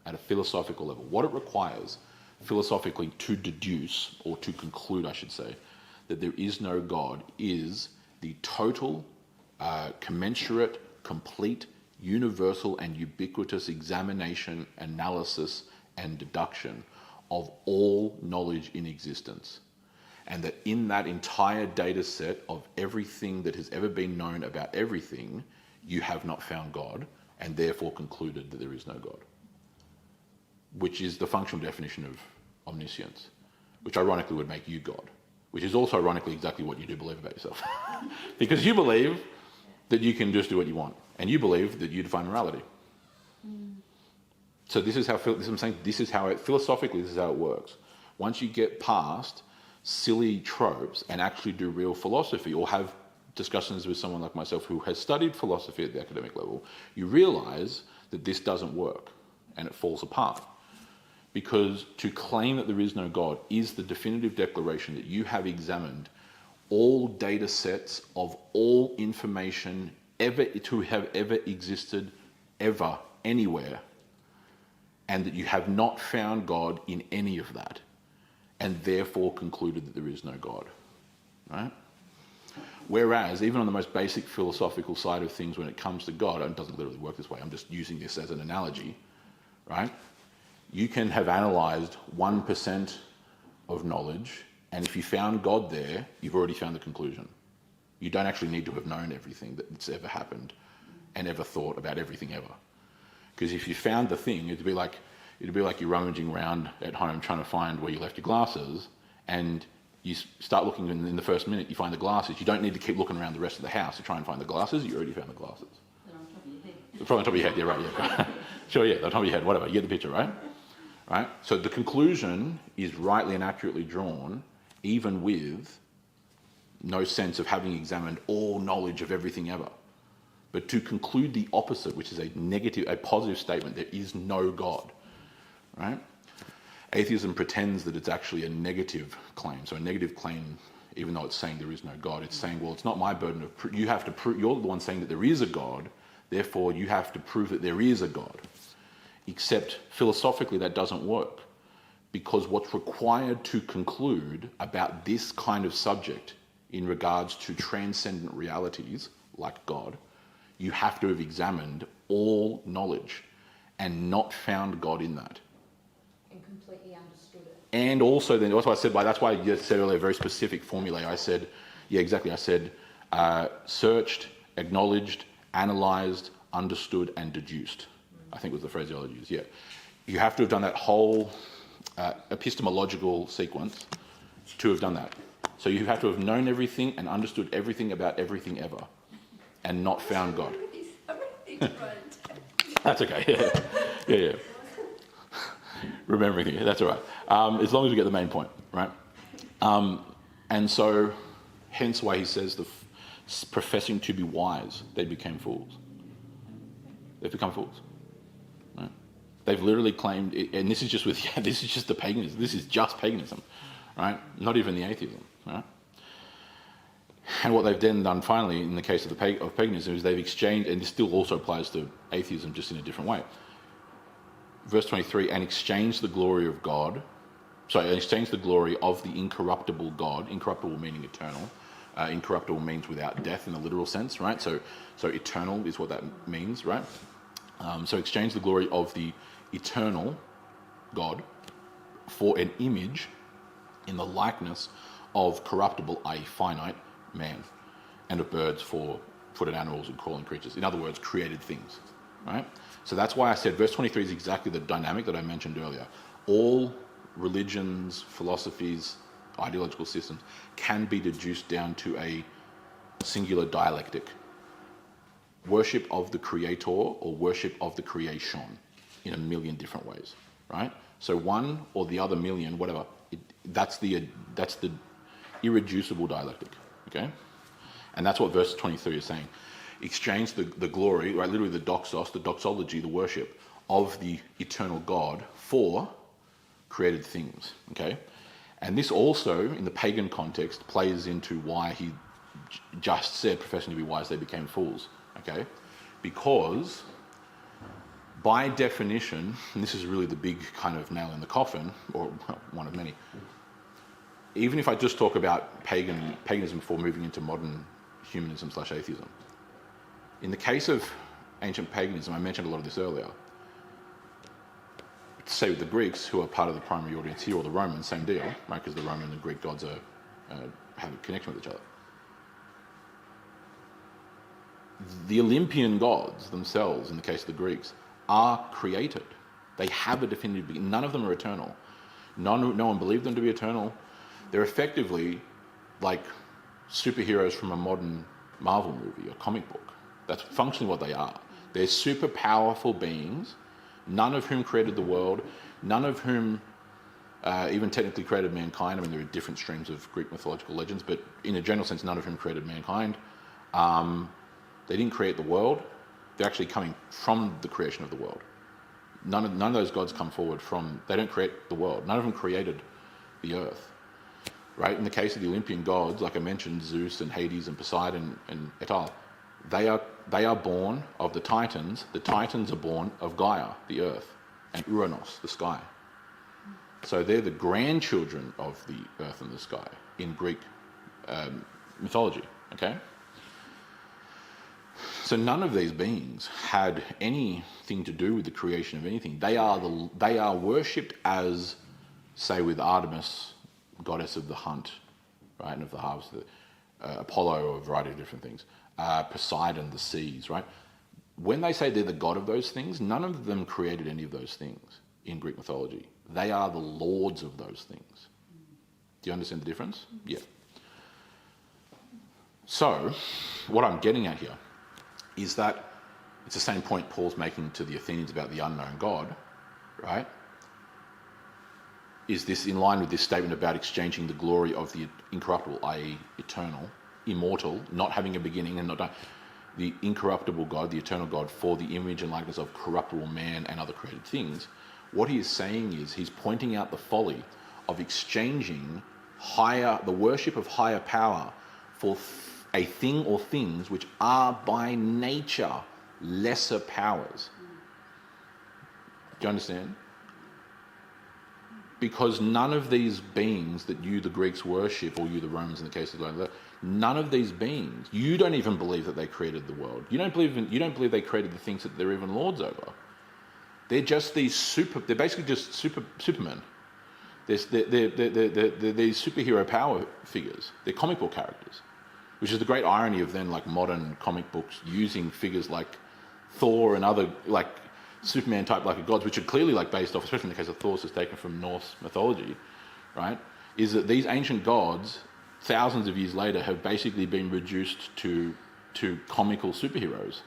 at a philosophical level. What it requires philosophically to deduce, or to conclude, I should say, that there is no God is the total, commensurate, complete, universal and ubiquitous examination, analysis and deduction of all knowledge in existence. And that in that entire data set of everything that has ever been known about everything, you have not found God, and therefore concluded that there is no God. Which is the functional definition of omniscience, which ironically would make you God, which is also ironically exactly what you do believe about yourself. Because you believe that you can just do what you want, and you believe that you define morality. So this is how, I'm saying, this is how it, philosophically, this is how it works. Once you get past silly tropes and actually do real philosophy, or have discussions with someone like myself who has studied philosophy at the academic level, you realize that this doesn't work and it falls apart. Because to claim that there is no God is the definitive declaration that you have examined all data sets of all information ever to have ever existed, ever, anywhere, and that you have not found God in any of that, and therefore concluded that there is no God, right? Whereas, even on the most basic philosophical side of things, when it comes to God, and it doesn't literally work this way, I'm just using this as an analogy, right? You can have analysed 1% of knowledge, and if you found God there, you've already found the conclusion. You don't actually need to have known everything that's ever happened and ever thought about everything ever. Because if you found the thing, it'd be like you're rummaging around at home trying to find where you left your glasses, and you start looking, and in the first minute you find the glasses. You don't need to keep looking around the rest of the house to try and find the glasses. You already found the glasses. They're on top of your head. They're probably on top of your head, yeah, right, yeah. Sure, yeah, they're on top of your head, whatever. You get the picture, right? Right? So the conclusion is rightly and accurately drawn, even with no sense of having examined all knowledge of everything ever. But to conclude the opposite, which is a positive statement, there is no God, right? Atheism pretends that it's actually a negative claim. So a negative claim, even though it's saying there is no God, it's saying, well, it's not my burden of proof. You have to prove, you're the one saying that there is a God, therefore you have to prove that there is a God. Except philosophically that doesn't work, because what's required to conclude about this kind of subject in regards to transcendent realities like God, you have to have examined all knowledge and not found God in that. And completely understood it. And also then, that's why I said, that's why I said earlier, a very specific formulae. I said, yeah, exactly. I said, searched, acknowledged, analysed, understood, and deduced. I think was the phraseology used, yeah. You have to have done that whole epistemological sequence to have done that. So you have to have known everything and understood everything about everything ever and not found God. That's okay, yeah. Remembering it, that's all right. As long as we get the main point, right? And so, hence why he says, professing to be wise, they became fools. They've become fools. Right? They've literally claimed, and this is just this is just the paganism. This is just paganism, right? Not even the atheism, right? And what they've then done finally, in the case of paganism, is they've exchanged, and this still also applies to atheism, just in a different way. Verse 23, and exchanged the glory of God, and exchanged the glory of the incorruptible God, incorruptible meaning eternal, incorruptible means without death in the literal sense, right? So eternal is what that means, right? So exchange the glory of the eternal God for an image in the likeness of corruptible, i.e. finite, man, and of birds, for footed animals and crawling creatures. In other words, created things, right? So that's why I said verse 23 is exactly the dynamic that I mentioned earlier. All religions, philosophies, ideological systems can be deduced down to a singular dialectic. Worship of the creator or worship of the creation in a million different ways, right? So one or the other million, whatever, that's the irreducible dialectic, okay? And that's what verse 23 is saying. Exchange the glory, right, literally the doxos, the doxology, the worship of the eternal God for created things, okay? And this also, in the pagan context, plays into why he just said, professing to be wise, they became fools, okay? Because by definition, and this is really the big kind of nail in the coffin, or one of many, even if I just talk about paganism before moving into modern humanism/atheism, in the case of ancient paganism, I mentioned a lot of this earlier, say with the Greeks, who are part of the primary audience here, or the Romans, same deal, right? Because the Roman and the Greek gods have a connection with each other. The Olympian gods themselves, in the case of the Greeks, are created. They have a definitive beginning. None of them are eternal. No one believed them to be eternal. They're effectively like superheroes from a modern Marvel movie or comic book. That's functionally what they are. They're super powerful beings, none of whom created the world, none of whom even technically created mankind. I mean, there are different streams of Greek mythological legends, but in a general sense, none of whom created mankind. They didn't create the world. They're actually coming from the creation of the world. None of those gods come forward from, they don't create the world. None of them created the earth, right? In the case of the Olympian gods, like I mentioned, Zeus and Hades and Poseidon and et al., they are born of the Titans. The Titans are born of Gaia, the earth, and Uranos, the sky. So they're the grandchildren of the earth and the sky in Greek mythology, okay? So none of these beings had anything to do with the creation of anything. They are worshipped as, say, with Artemis, goddess of the hunt, right, and of the harvest, Apollo, or a variety of different things, Poseidon, the seas, right? When they say they're the god of those things, none of them created any of those things in Greek mythology. They are the lords of those things. Do you understand the difference? Yeah. So, what I'm getting at here is that it's the same point Paul's making to the Athenians about the unknown God, right? Is this in line with this statement about exchanging the glory of the incorruptible, i.e. eternal, immortal, not having a beginning and not dying, the incorruptible God, the eternal God, for the image and likeness of corruptible man and other created things? What he is saying is he's pointing out the folly of exchanging the worship of higher power for a thing or things which are by nature lesser powers. Do you understand? Because none of these beings that you, the Greeks, worship, or you, the Romans, in the case of the none of these beings, you don't even believe that they created the world. You don't believe they created the things that they're even lords over. They're just they're basically just supermen. They're these superhero power figures. They're comic book characters, which is the great irony of then like modern comic books using figures like Thor and other like Superman type like gods, which are clearly like based off, especially in the case of Thor, is taken from Norse mythology, right? Is that these ancient gods, thousands of years later, have basically been reduced to comical superheroes,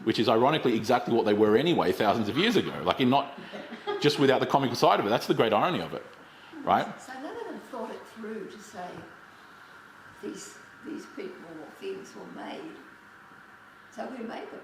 which is ironically exactly what they were anyway thousands of years ago. Like in not just without the comical side of it. That's the great irony of it, right? So none of them thought it through to say these people or things were made. So we made them.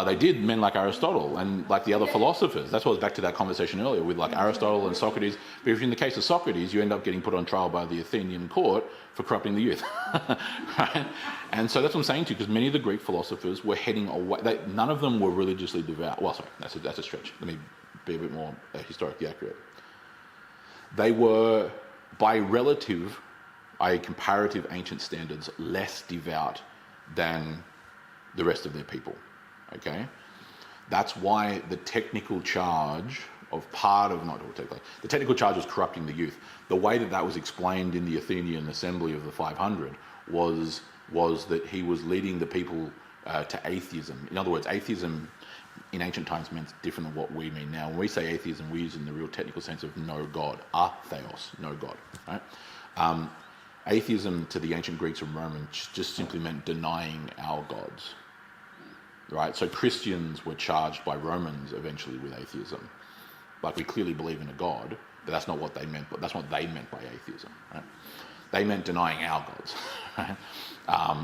They did, men like Aristotle and like the other philosophers. That's what was back to that conversation earlier with like Aristotle and Socrates. But if in the case of Socrates, you end up getting put on trial by the Athenian court for corrupting the youth. Right? And so that's what I'm saying to you, because many of the Greek philosophers were heading away. None of them were religiously devout. Well, sorry, that's a stretch. Let me be a bit more historically accurate. They were, by relative, comparative ancient standards, less devout than the rest of their people. Okay, that's why the technical charge of the technical charge was corrupting the youth. The way that was explained in the Athenian assembly of the 500 was that he was leading the people to atheism. In other words, atheism in ancient times meant different than what we mean now. When we say atheism, we use it in the real technical sense of no God, atheos, no God, right? Atheism to the ancient Greeks and Romans just simply meant denying our gods, right? So Christians were charged by Romans eventually with atheism. Like, we clearly believe in a God, but that's not what they meant. But that's what they meant by atheism, right? They meant denying our gods, right?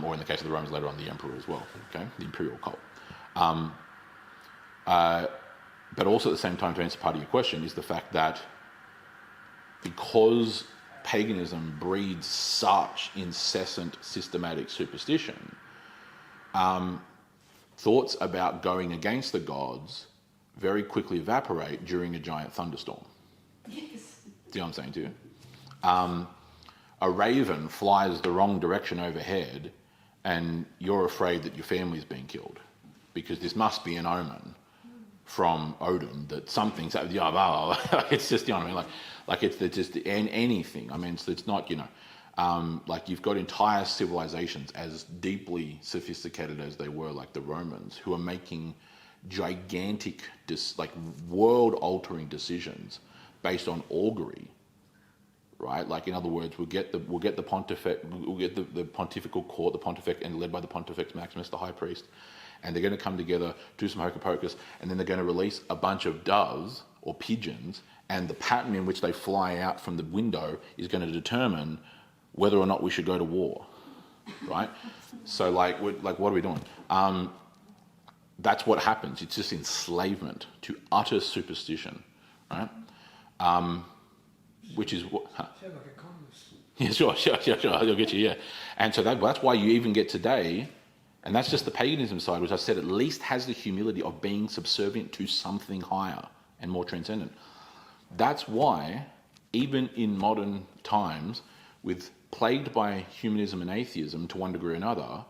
Or in the case of the Romans later on, the emperor as well, okay? The imperial cult. But also at the same time, to answer part of your question, is the fact that because paganism breeds such incessant systematic superstition, thoughts about going against the gods very quickly evaporate during a giant thunderstorm. Yes. See what I'm saying to you? A raven flies the wrong direction overhead and you're afraid that your family's being killed because this must be an omen from Odin that something's... it's just, you know what I mean? Like it's just anything. I mean, it's not, you know... like, you've got entire civilizations as deeply sophisticated as they were, like the Romans, who are making gigantic, like world-altering decisions based on augury, right? Like, in other words, we'll get the pontifical court, the pontifex, and led by the Pontifex Maximus, the high priest, and they're going to come together, do some hocus pocus, and then they're going to release a bunch of doves or pigeons, and the pattern in which they fly out from the window is going to determine whether or not we should go to war, right? So, like what are we doing? That's what happens. It's just enslavement to utter superstition, right? Which is what... Huh? Sounds like a communist. Yeah, sure. I'll get you, yeah. And so that's why you even get today, and that's just the paganism side, which I said at least has the humility of being subservient to something higher and more transcendent. That's why, even in modern times, with plagued by humanism and atheism to one degree or another,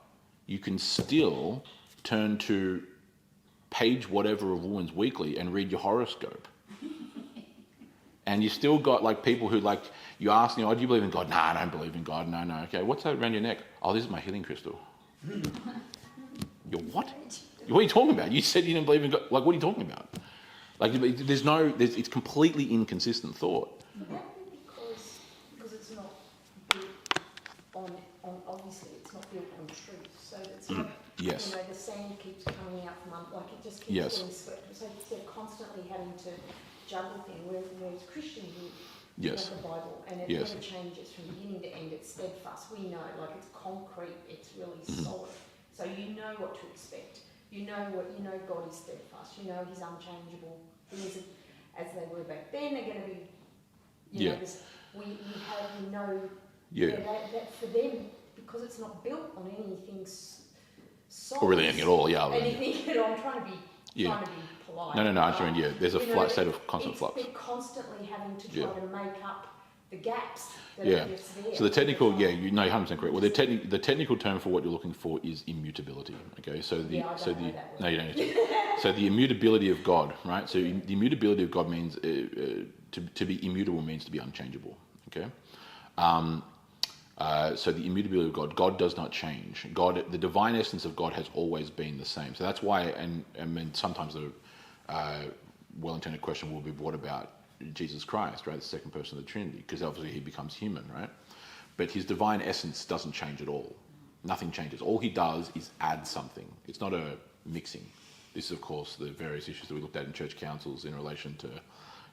you can still turn to page whatever of Woman's Weekly and read your horoscope. And you still got, like, people who, like, you ask, you know, oh, do you believe in God? Nah, I don't believe in God. No. Okay, what's that around your neck? Oh, this is my healing crystal. You're what? What are you talking about? You said you didn't believe in God. Like, what are you talking about? Like, it's completely inconsistent thought. Because it's not built on obviously it's not built on truth. So it's not, Yes. you know, the sand keeps coming out from under, like it just keeps Yes. getting swept. So they're constantly having to juggle things. Whereas Christian, you Yes. have the Bible, and it Yes. never changes from beginning to end. It's steadfast. We know, like it's concrete. It's really solid. So you know what to expect. You know God is steadfast. You know He's unchangeable. Things as they were back then, they're going to be. You know, we know. Yeah. That for them, because it's not built on anything solid. Or really anything at all, yeah. Anything at all. I'm trying to be polite. No, I understand, yeah. There's a state of constant flux. They're constantly having to try to make up the gaps that Yeah. are just there. So the technical, you're 100% correct. Well, the technical term for what you're looking for is immutability. Okay, so I don't know that word. no, you don't need to. So the immutability of God, right? So the immutability of God means to be immutable means to be unchangeable. Okay. So the immutability of God does not change. God, the divine essence of God has always been the same. So that's why, and sometimes the well-intended question will be what about Jesus Christ, right? The second person of the Trinity, because obviously he becomes human, right? But his divine essence doesn't change at all. Nothing changes. All he does is add something. It's not a mixing. This is, of course, the various issues that we looked at in church councils in relation to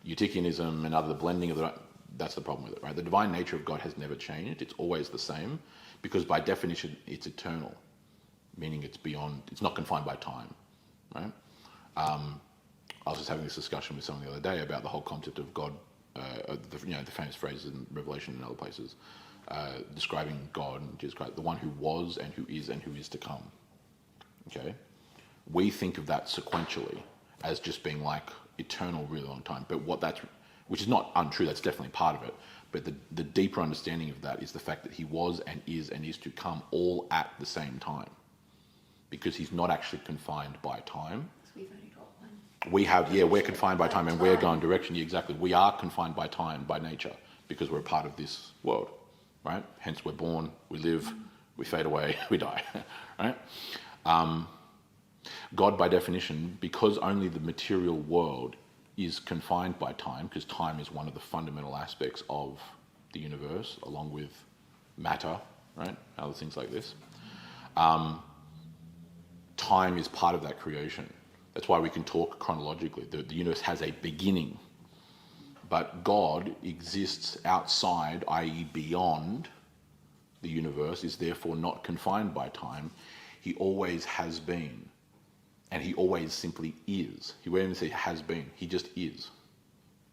Eutychianism and other blending of the... That's the problem with it, right? The divine nature of God has never changed. It's always the same because by definition it's eternal, meaning it's beyond, it's not confined by time, right? I was just having this discussion with someone the other day about the whole concept of God, the famous phrases in Revelation and other places, describing God and Jesus Christ, the one who was and who is to come, okay? We think of that sequentially as just being like eternal, really long time, but which is not untrue, that's definitely part of it. But the deeper understanding of that is the fact that he was and is to come all at the same time. Because he's not actually confined by time. We've only got one. We're confined by time and we're going direction. Yeah, exactly. We are confined by time, by nature, because we're a part of this world, right? Hence we're born, we live, we fade away, we die, right? God, by definition, because only the material world is confined by time, because time is one of the fundamental aspects of the universe, along with matter, right? Other things like this. Time is part of that creation. That's why we can talk chronologically. The universe has a beginning, but God exists outside, i.e. beyond the universe, is therefore not confined by time. He always has been, and he always simply is. He won't even say has been, he just is.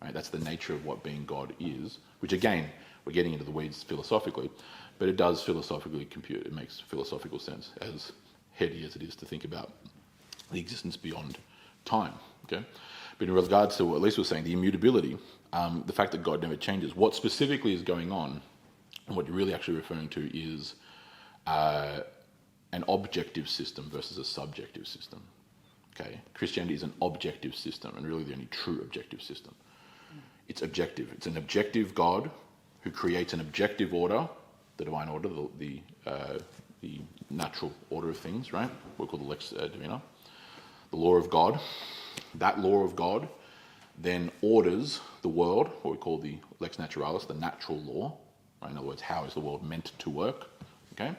Right? That's the nature of what being God is, which again, we're getting into the weeds philosophically, but it does philosophically compute. It makes philosophical sense, as heady as it is to think about the existence beyond time. Okay, but in regards to what Lisa was saying, the immutability, the fact that God never changes, what specifically is going on, and what you're really actually referring to is an objective system versus a subjective system. Okay, Christianity is an objective system, and really the only true objective system. It's objective. It's an objective God who creates an objective order, the divine order, the natural order of things, right? We'll call the lex divina, the law of God. That law of God then orders the world, what we call the lex naturalis, the natural law. Right? In other words, how is the world meant to work? Okay.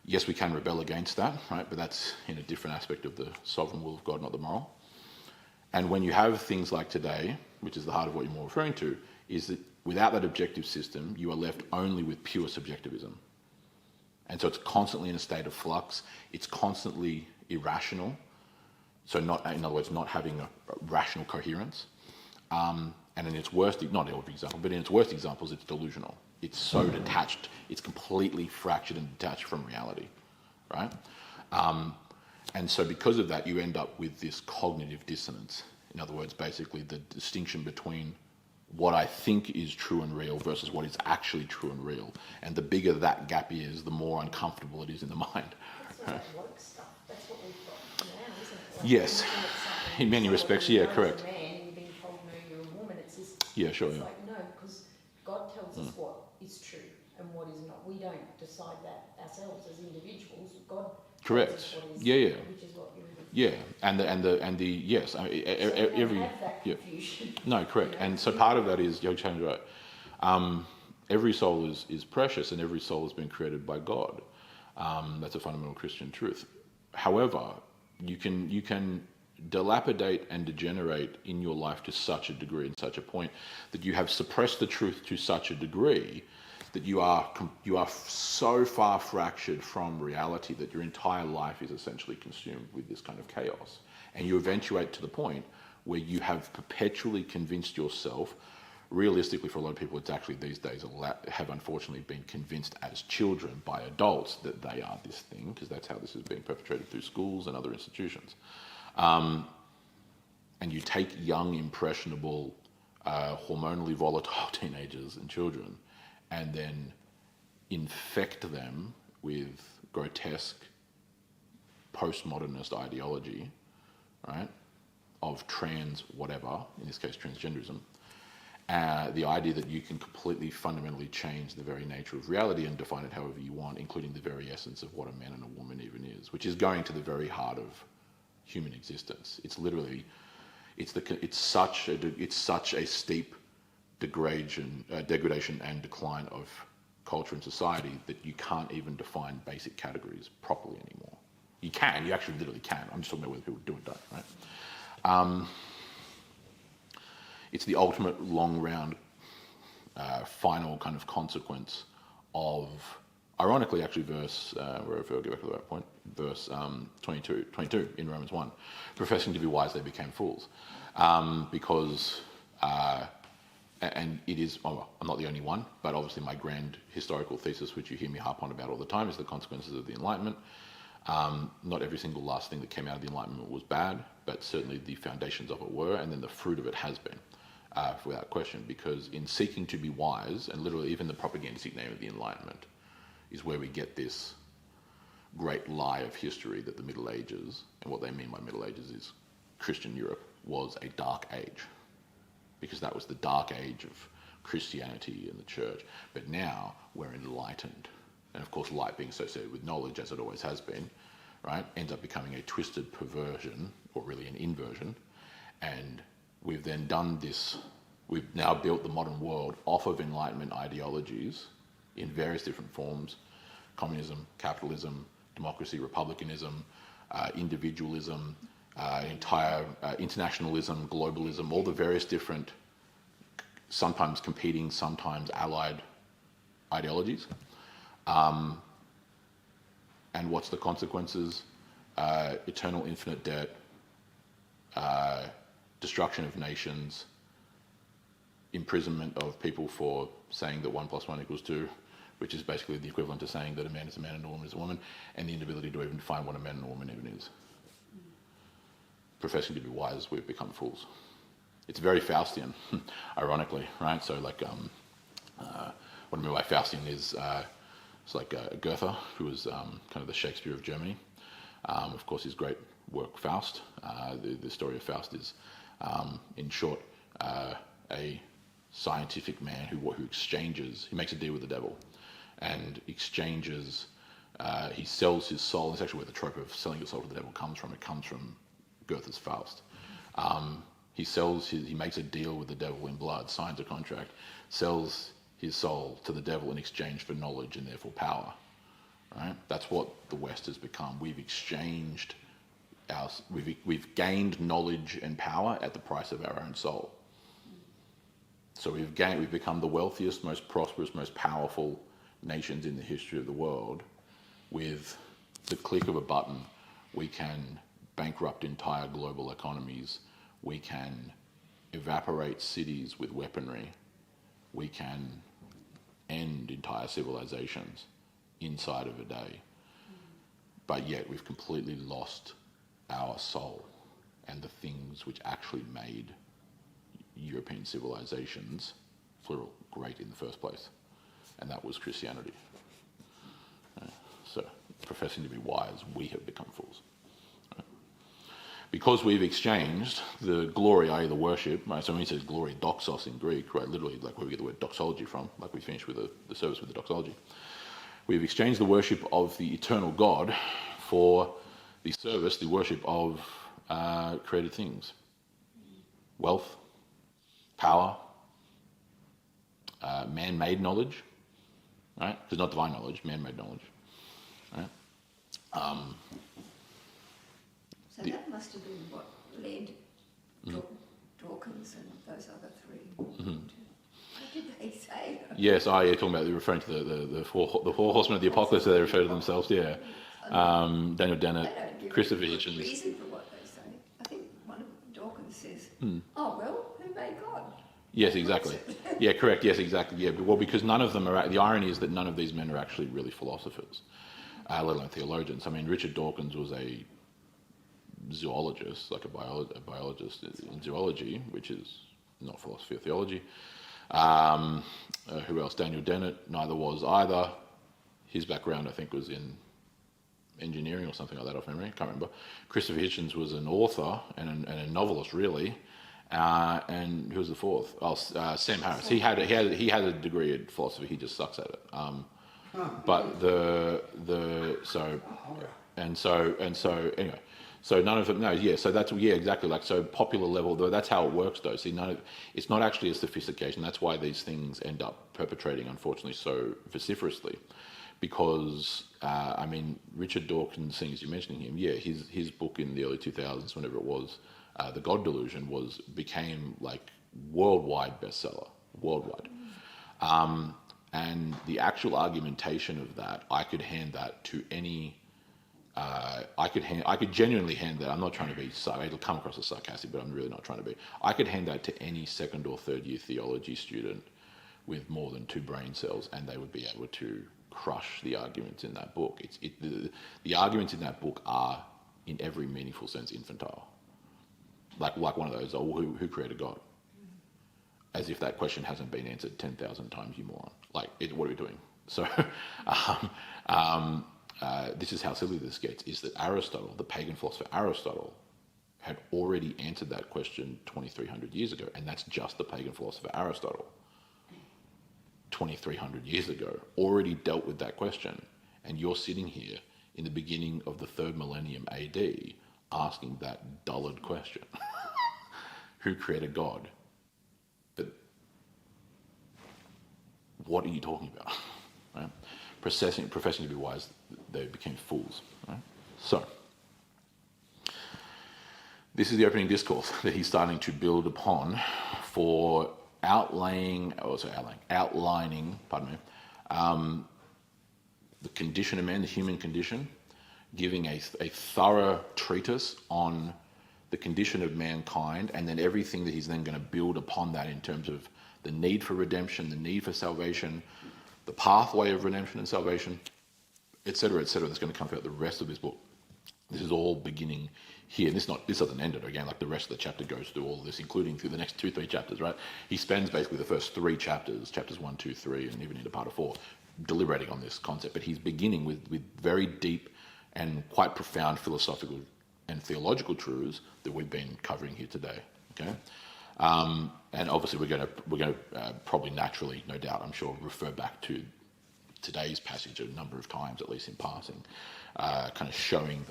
Yes, we can rebel against that, right? But that's in a different aspect of the sovereign will of God, not the moral. And when you have things like today, which is the heart of what you're more referring to, is that without that objective system, you are left only with pure subjectivism. And so it's constantly in a state of flux. It's constantly irrational. So not, in other words, not having a rational coherence. And in its worst, not every example, but in its worst examples, it's delusional. It's so detached. It's completely fractured and detached from reality, right? And so because of that, you end up with this cognitive dissonance. In other words, basically the distinction between what I think is true and real versus what is actually true and real. And the bigger that gap is, the more uncomfortable it is in the mind. That's all that woke stuff. That's what we've got now, isn't it? Like Yes, looking at something in many so respects, you yeah, know as correct. a man and you're being told no, you're a woman. It's just Yeah, sure, it's yeah. like no, because God tells us what is true and what is not. We don't decide that ourselves as individuals. God Correct. tells us what is, Yeah, yeah. which is what you're. Yeah, and the yes, I mean, So every have that yeah. confusion. No, correct. And so part of that is, you're changing right. Every soul is precious, and every soul has been created by God. That's a fundamental Christian truth. However, you can dilapidate and degenerate in your life to such a degree and such a point that you have suppressed the truth to such a degree that you are so far fractured from reality that your entire life is essentially consumed with this kind of chaos. And you eventuate to the point where you have perpetually convinced yourself, realistically for a lot of people, it's actually these days have unfortunately been convinced as children by adults that they are this thing, because that's how this is being perpetrated through schools and other institutions. And you take young, impressionable, hormonally volatile teenagers and children and then infect them with grotesque postmodernist ideology, right, of trans whatever, in this case transgenderism, the idea that you can completely fundamentally change the very nature of reality and define it however you want, including the very essence of what a man and a woman even is, which is going to the very heart of human existence. It's literally, it's such a steep degradation and decline of culture and society that you can't even define basic categories properly anymore. You can, you actually literally can. I'm just talking about whether people do it or don't, right? It's the ultimate long round, final kind of consequence of, ironically, actually, verse, wherever I'll get back to the right point, verse 22 in Romans 1, professing to be wise, they became fools. Because, and it is, I'm not the only one, but obviously my grand historical thesis, which you hear me harp on about all the time, is the consequences of the Enlightenment. Not every single last thing that came out of the Enlightenment was bad, but certainly the foundations of it were, and then the fruit of it has been, without question, because in seeking to be wise, and literally even the propagandistic name of the Enlightenment, is where we get this great lie of history that the Middle Ages, and what they mean by Middle Ages is Christian Europe, was a dark age, because that was the dark age of Christianity and the church. But now we're enlightened. And of course, light being associated with knowledge, as it always has been, right, ends up becoming a twisted perversion, or really an inversion. And we've then done this, we've now built the modern world off of Enlightenment ideologies in various different forms: communism, capitalism, democracy, republicanism, individualism, entire internationalism, globalism, all the various different, sometimes competing, sometimes allied ideologies. And what's the consequences? Eternal infinite debt, destruction of nations, imprisonment of people for saying that 1 + 1 = 2, which is basically the equivalent to saying that a man is a man and a woman is a woman, and the inability to even define what a man and a woman even is. Professing to be wise, we've become fools. It's very Faustian, ironically, right? So like, what I mean by Faustian is, it's like Goethe, who was kind of the Shakespeare of Germany. Of course, his great work, Faust. The story of Faust is, in short, a scientific man who exchanges, he makes a deal with the devil and exchanges, he sells his soul. It's actually where the trope of selling your soul to the devil comes from. It comes from Goethe's Faust. He makes a deal with the devil in blood, signs a contract, sells his soul to the devil in exchange for knowledge and therefore power. Right? That's what the West has become. We've exchanged we've gained knowledge and power at the price of our own soul. So we've become the wealthiest, most prosperous, most powerful nations in the history of the world. With the click of a button, we can bankrupt entire global economies. We can evaporate cities with weaponry. We can end entire civilizations inside of a day. But yet we've completely lost our soul and the things which actually made European civilizations, plural, great in the first place. And that was Christianity. So, professing to be wise, we have become fools. Because we've exchanged the glory, i.e. the worship, right? So when he says glory, doxos in Greek, right, literally like where we get the word doxology from, like we finished with the service with the doxology. We've exchanged the worship of the eternal God for the service, the worship of created things. Wealth, power, man-made knowledge, right? Because not divine knowledge, man-made knowledge, right? So that must have been what led Dawkins and those other three. What did they say? Yes, you're talking about, referring to the four horsemen of the apocalypse, they refer to themselves, yeah. Daniel Dennett, They don't give Christopher a good Hitchens. reason for what they say. I think one of Dawkins says, oh, well, who made God? Yes, exactly. Yeah, correct. Yes, exactly. Yeah, well, because none of them are. The irony is that none of these men are actually really philosophers, let alone theologians. I mean, Richard Dawkins was a zoologist, like a biologist in zoology, which is not philosophy or theology. Who else? Daniel Dennett, neither was either. His background, I think, was in engineering or something like that, off memory. I can't remember. Christopher Hitchens was an author and a novelist, really. And who was the fourth? Sam Harris. He had a degree in philosophy. He just sucks at it. But anyway. So none of them. No, yeah. So that's exactly like so popular level. Though that's how it works, though. See, it's not actually a sophistication. That's why these things end up perpetrating, unfortunately, so vociferously. Because I mean, Richard Dawkins, seeing as you're mentioning him, yeah, his book in the early 2000s, whenever it was. The God Delusion became like worldwide bestseller, worldwide, and the actual argumentation of that, I could hand that to any. I could genuinely hand that. I'm not trying to be. It'll come across as sarcastic, but I'm really not trying to be. I could hand that to any second or third year theology student with more than 2 brain cells, and they would be able to crush the arguments in that book. The arguments in that book are, in every meaningful sense, infantile. Like one of those, who created God? As if that question hasn't been answered 10,000 times, you moron. Like, what are we doing? So, this is how silly this gets, is that Aristotle, the pagan philosopher Aristotle, had already answered that question 2,300 years ago, and that's just the pagan philosopher Aristotle. 2,300 years ago, already dealt with that question, and you're sitting here in the beginning of the 3rd millennium AD, asking that dullard question. Who created God? But what are you talking about? professing to be wise, they became fools. Right? So, this is the opening discourse that he's starting to build upon for outlining, the condition of man, the human condition, giving a thorough treatise on the condition of mankind, and then everything that he's then going to build upon that in terms of the need for redemption, the need for salvation, the pathway of redemption and salvation, etc., etc., that's going to come throughout the rest of this book. This is all beginning here. And this doesn't end it again, like the rest of the chapter goes through all of this, including through the next 2-3 chapters, right? He spends basically the first 3 chapters, chapters 1, 2, 3, and even into part of 4, deliberating on this concept. But he's beginning with very deep and quite profound philosophical and theological truths that we've been covering here today. Okay, and obviously we're going to probably naturally, no doubt, I'm sure, refer back to today's passage a number of times, at least in passing, kind of showing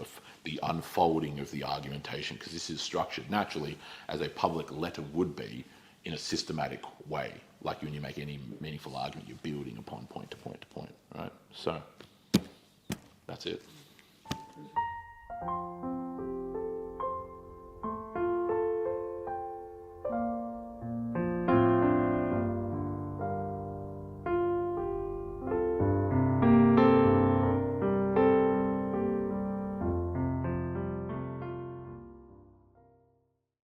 the unfolding of the argumentation, because this is structured naturally as a public letter would be, in a systematic way. Like when you make any meaningful argument, you're building upon point to point to point, right? So that's it.